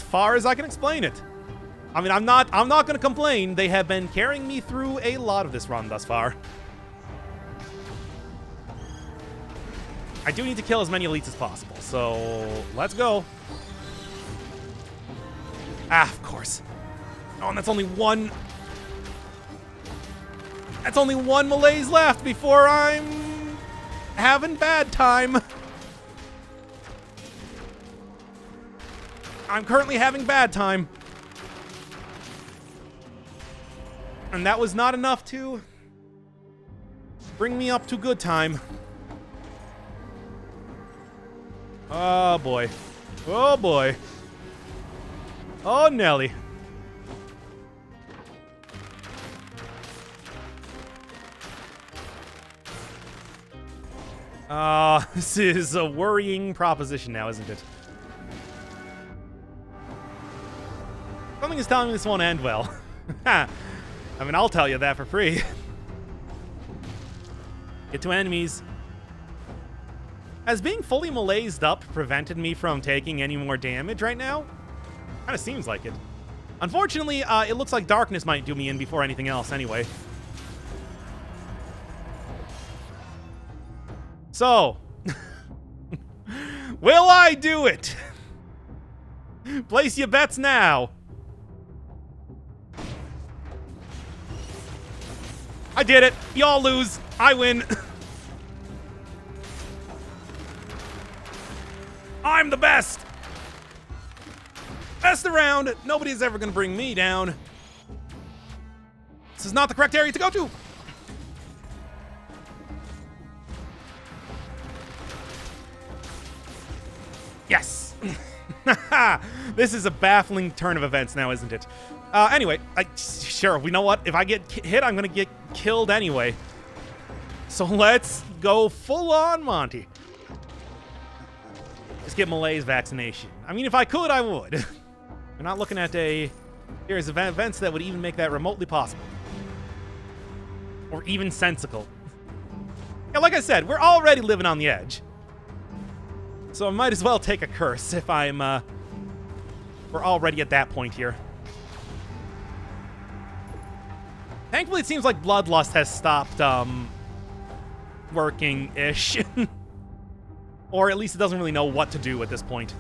A: far as I can explain it. I mean, I'm not going to complain. They have been carrying me through a lot of this run thus far. I do need to kill as many elites as possible, so let's go. Ah, of course. Oh, and that's only one. That's only 1 malaise left before I'm having bad time. I'm currently having bad time. And that was not enough to bring me up to good time. Oh, boy. Oh, boy. Oh, Nelly. This is a worrying proposition now, isn't it? Something is telling me this won't end well. I mean, I'll tell you that for free. Get to enemies. Has being fully malaised up prevented me from taking any more damage right now? Kind of seems like it. Unfortunately, it looks like darkness might do me in before anything else anyway. So, will I do it? Place your bets now. I did it. Y'all lose. I win. I'm the best. Best around. Nobody's ever going to bring me down. This is not the correct area to go to. Yes. This is a baffling turn of events now, isn't it? Anyway, sure, we know what? If I get hit, I'm going to get killed anyway. So let's go full on Monty. Let's get Malaise vaccination. I mean, if I could, I would. We're not looking at a series of events that would even make that remotely possible. Or even sensical. Yeah, like I said, we're already living on the edge. So I might as well take a curse if I'm, we're already at that point here. Thankfully, it seems like Bloodlust has stopped, working-ish. Or at least it doesn't really know what to do at this point.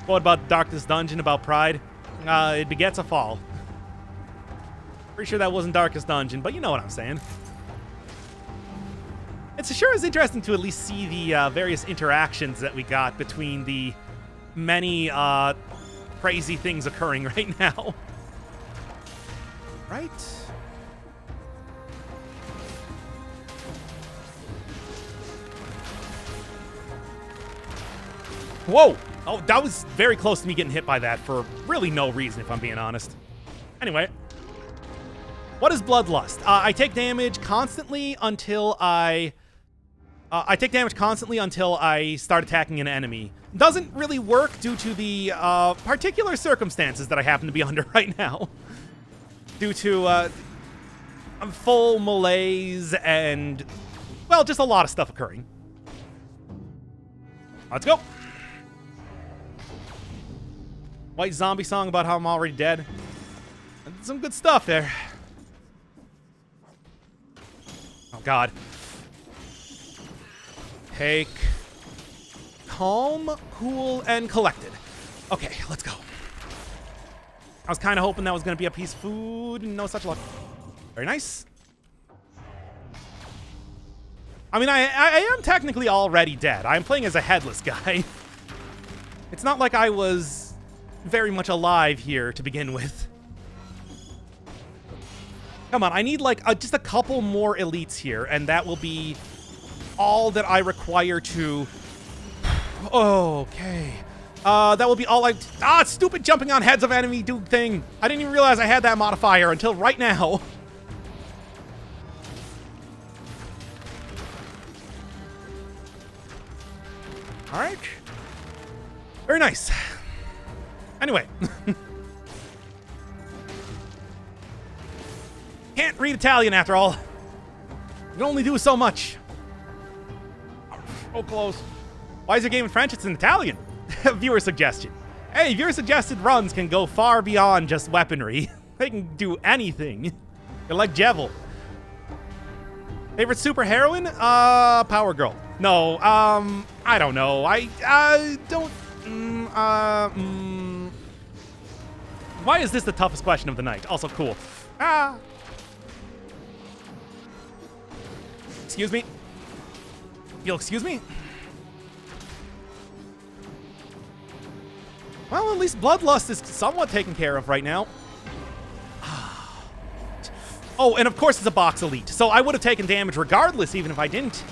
A: What about Darkest Dungeon, about Pride? It begets a fall. Pretty sure that wasn't Darkest Dungeon, but you know what I'm saying. It sure is interesting to at least see the various interactions that we got between the many crazy things occurring right now. Right? Whoa! Oh, that was very close to me getting hit by that for really no reason, if I'm being honest. Anyway. What is Bloodlust? I take damage constantly until I start attacking an enemy. Doesn't really work due to the particular circumstances that I happen to be under right now. Due to full malaise and, well, just a lot of stuff occurring. Let's go. White Zombie song about how I'm already dead. Some good stuff there. Oh, God. Take. Calm, cool, and collected. Okay, let's go. I was kind of hoping that was going to be a piece of food, and no such luck. Very nice. I mean, I am technically already dead. I'm playing as a headless guy. It's not like I was very much alive here to begin with. Come on, I need like just a couple more elites here, and that will be all that I require to... Okay. That will be all stupid jumping on heads of enemy dude thing. I didn't even realize I had that modifier until right now. Alright. Very nice. Anyway. Can't read Italian after all. You can only do so much. Oh, close. Why is your game in French? It's in Italian. Viewer suggestion. Hey, viewer suggested runs can go far beyond just weaponry. They can do anything. They're like Jevil. Favorite superheroine? Power Girl. No, I don't know. I don't... Why is this the toughest question of the night? Also cool. Excuse me? You'll excuse me? Well, at least Bloodlust is somewhat taken care of right now. Oh, and of course it's a box elite, so I would have taken damage regardless, even if I didn't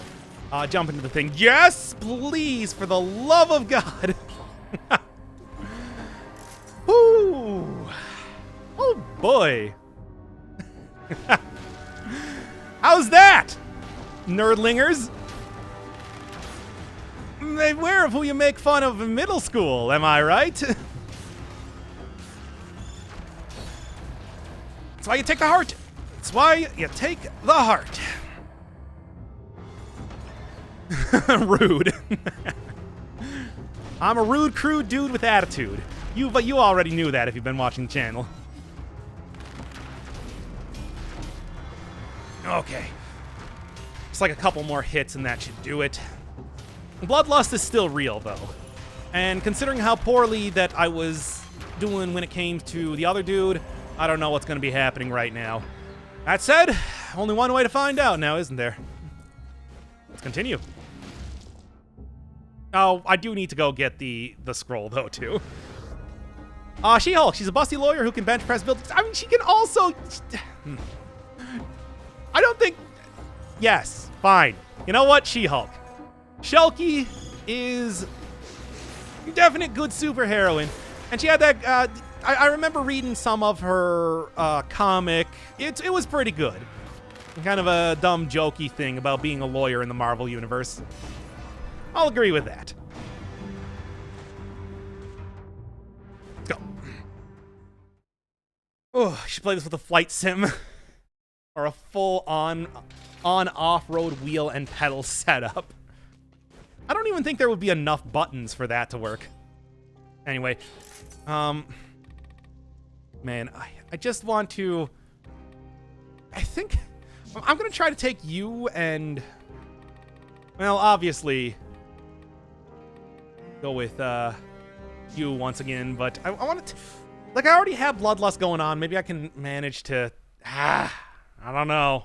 A: jump into the thing. Yes, please, for the love of God. Woo. Oh, boy. How's that, nerdlingers? Beware of who you make fun of in middle school, am I right? That's why you take the heart. That's why you take the heart. Rude. I'm a rude, crude dude with attitude. You already knew that if you've been watching the channel. Okay. Just like a couple more hits and that should do it. Bloodlust is still real, though. And considering how poorly that I was doing when it came to the other dude, I don't know what's going to be happening right now. That said, only one way to find out now, isn't there? Let's continue. Oh, I do need to go get the scroll, though, too. She-Hulk. She's a busty lawyer who can bench press buildings. I mean, she can also... I don't think... Yes, fine. You know what? She-Hulk. Shulky is definite good superheroine, and she had that. I remember reading some of her comic. It was pretty good. Kind of a dumb, jokey thing about being a lawyer in the Marvel universe. I'll agree with that. Let's go. Oh, I should play this with a flight sim or a full-on off-road wheel and pedal setup. I don't even think there would be enough buttons for that to work. Anyway, Man, I just want to... I think I'm going to try to take you and... Well, obviously, go with you once again, but I want to... Like, I already have Bloodlust going on. Maybe I can manage to... I don't know.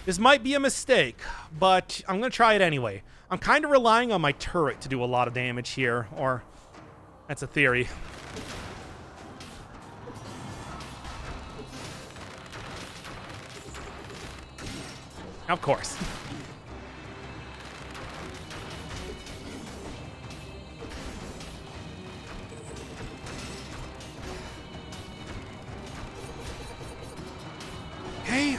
A: This might be a mistake, but I'm going to try it anyway. I'm kind of relying on my turret to do a lot of damage here, or that's a theory. Of course. Okay.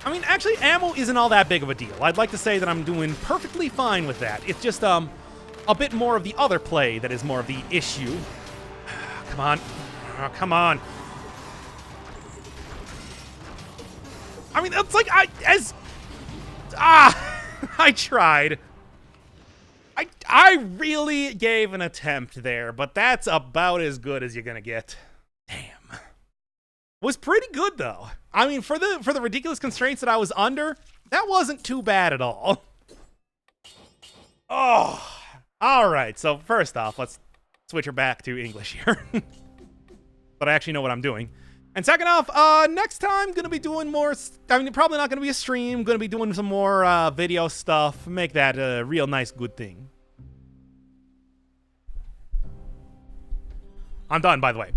A: I mean, actually, ammo isn't all that big of a deal. I'd like to say that I'm doing perfectly fine with that. It's just a bit more of the other play that is more of the issue. Come on. Oh, come on. I mean, it's like I tried. I really gave an attempt there, but that's about as good as you're gonna get. Damn. Was pretty good though. I mean, for the ridiculous constraints that I was under, that wasn't too bad at all. Oh, all right. So first off, let's switch her back to English here. But I actually know what I'm doing. And second off, next time gonna be doing more. I mean, probably not gonna be a stream. Gonna be doing some more video stuff. Make that a real nice, good thing. I'm done, by the way.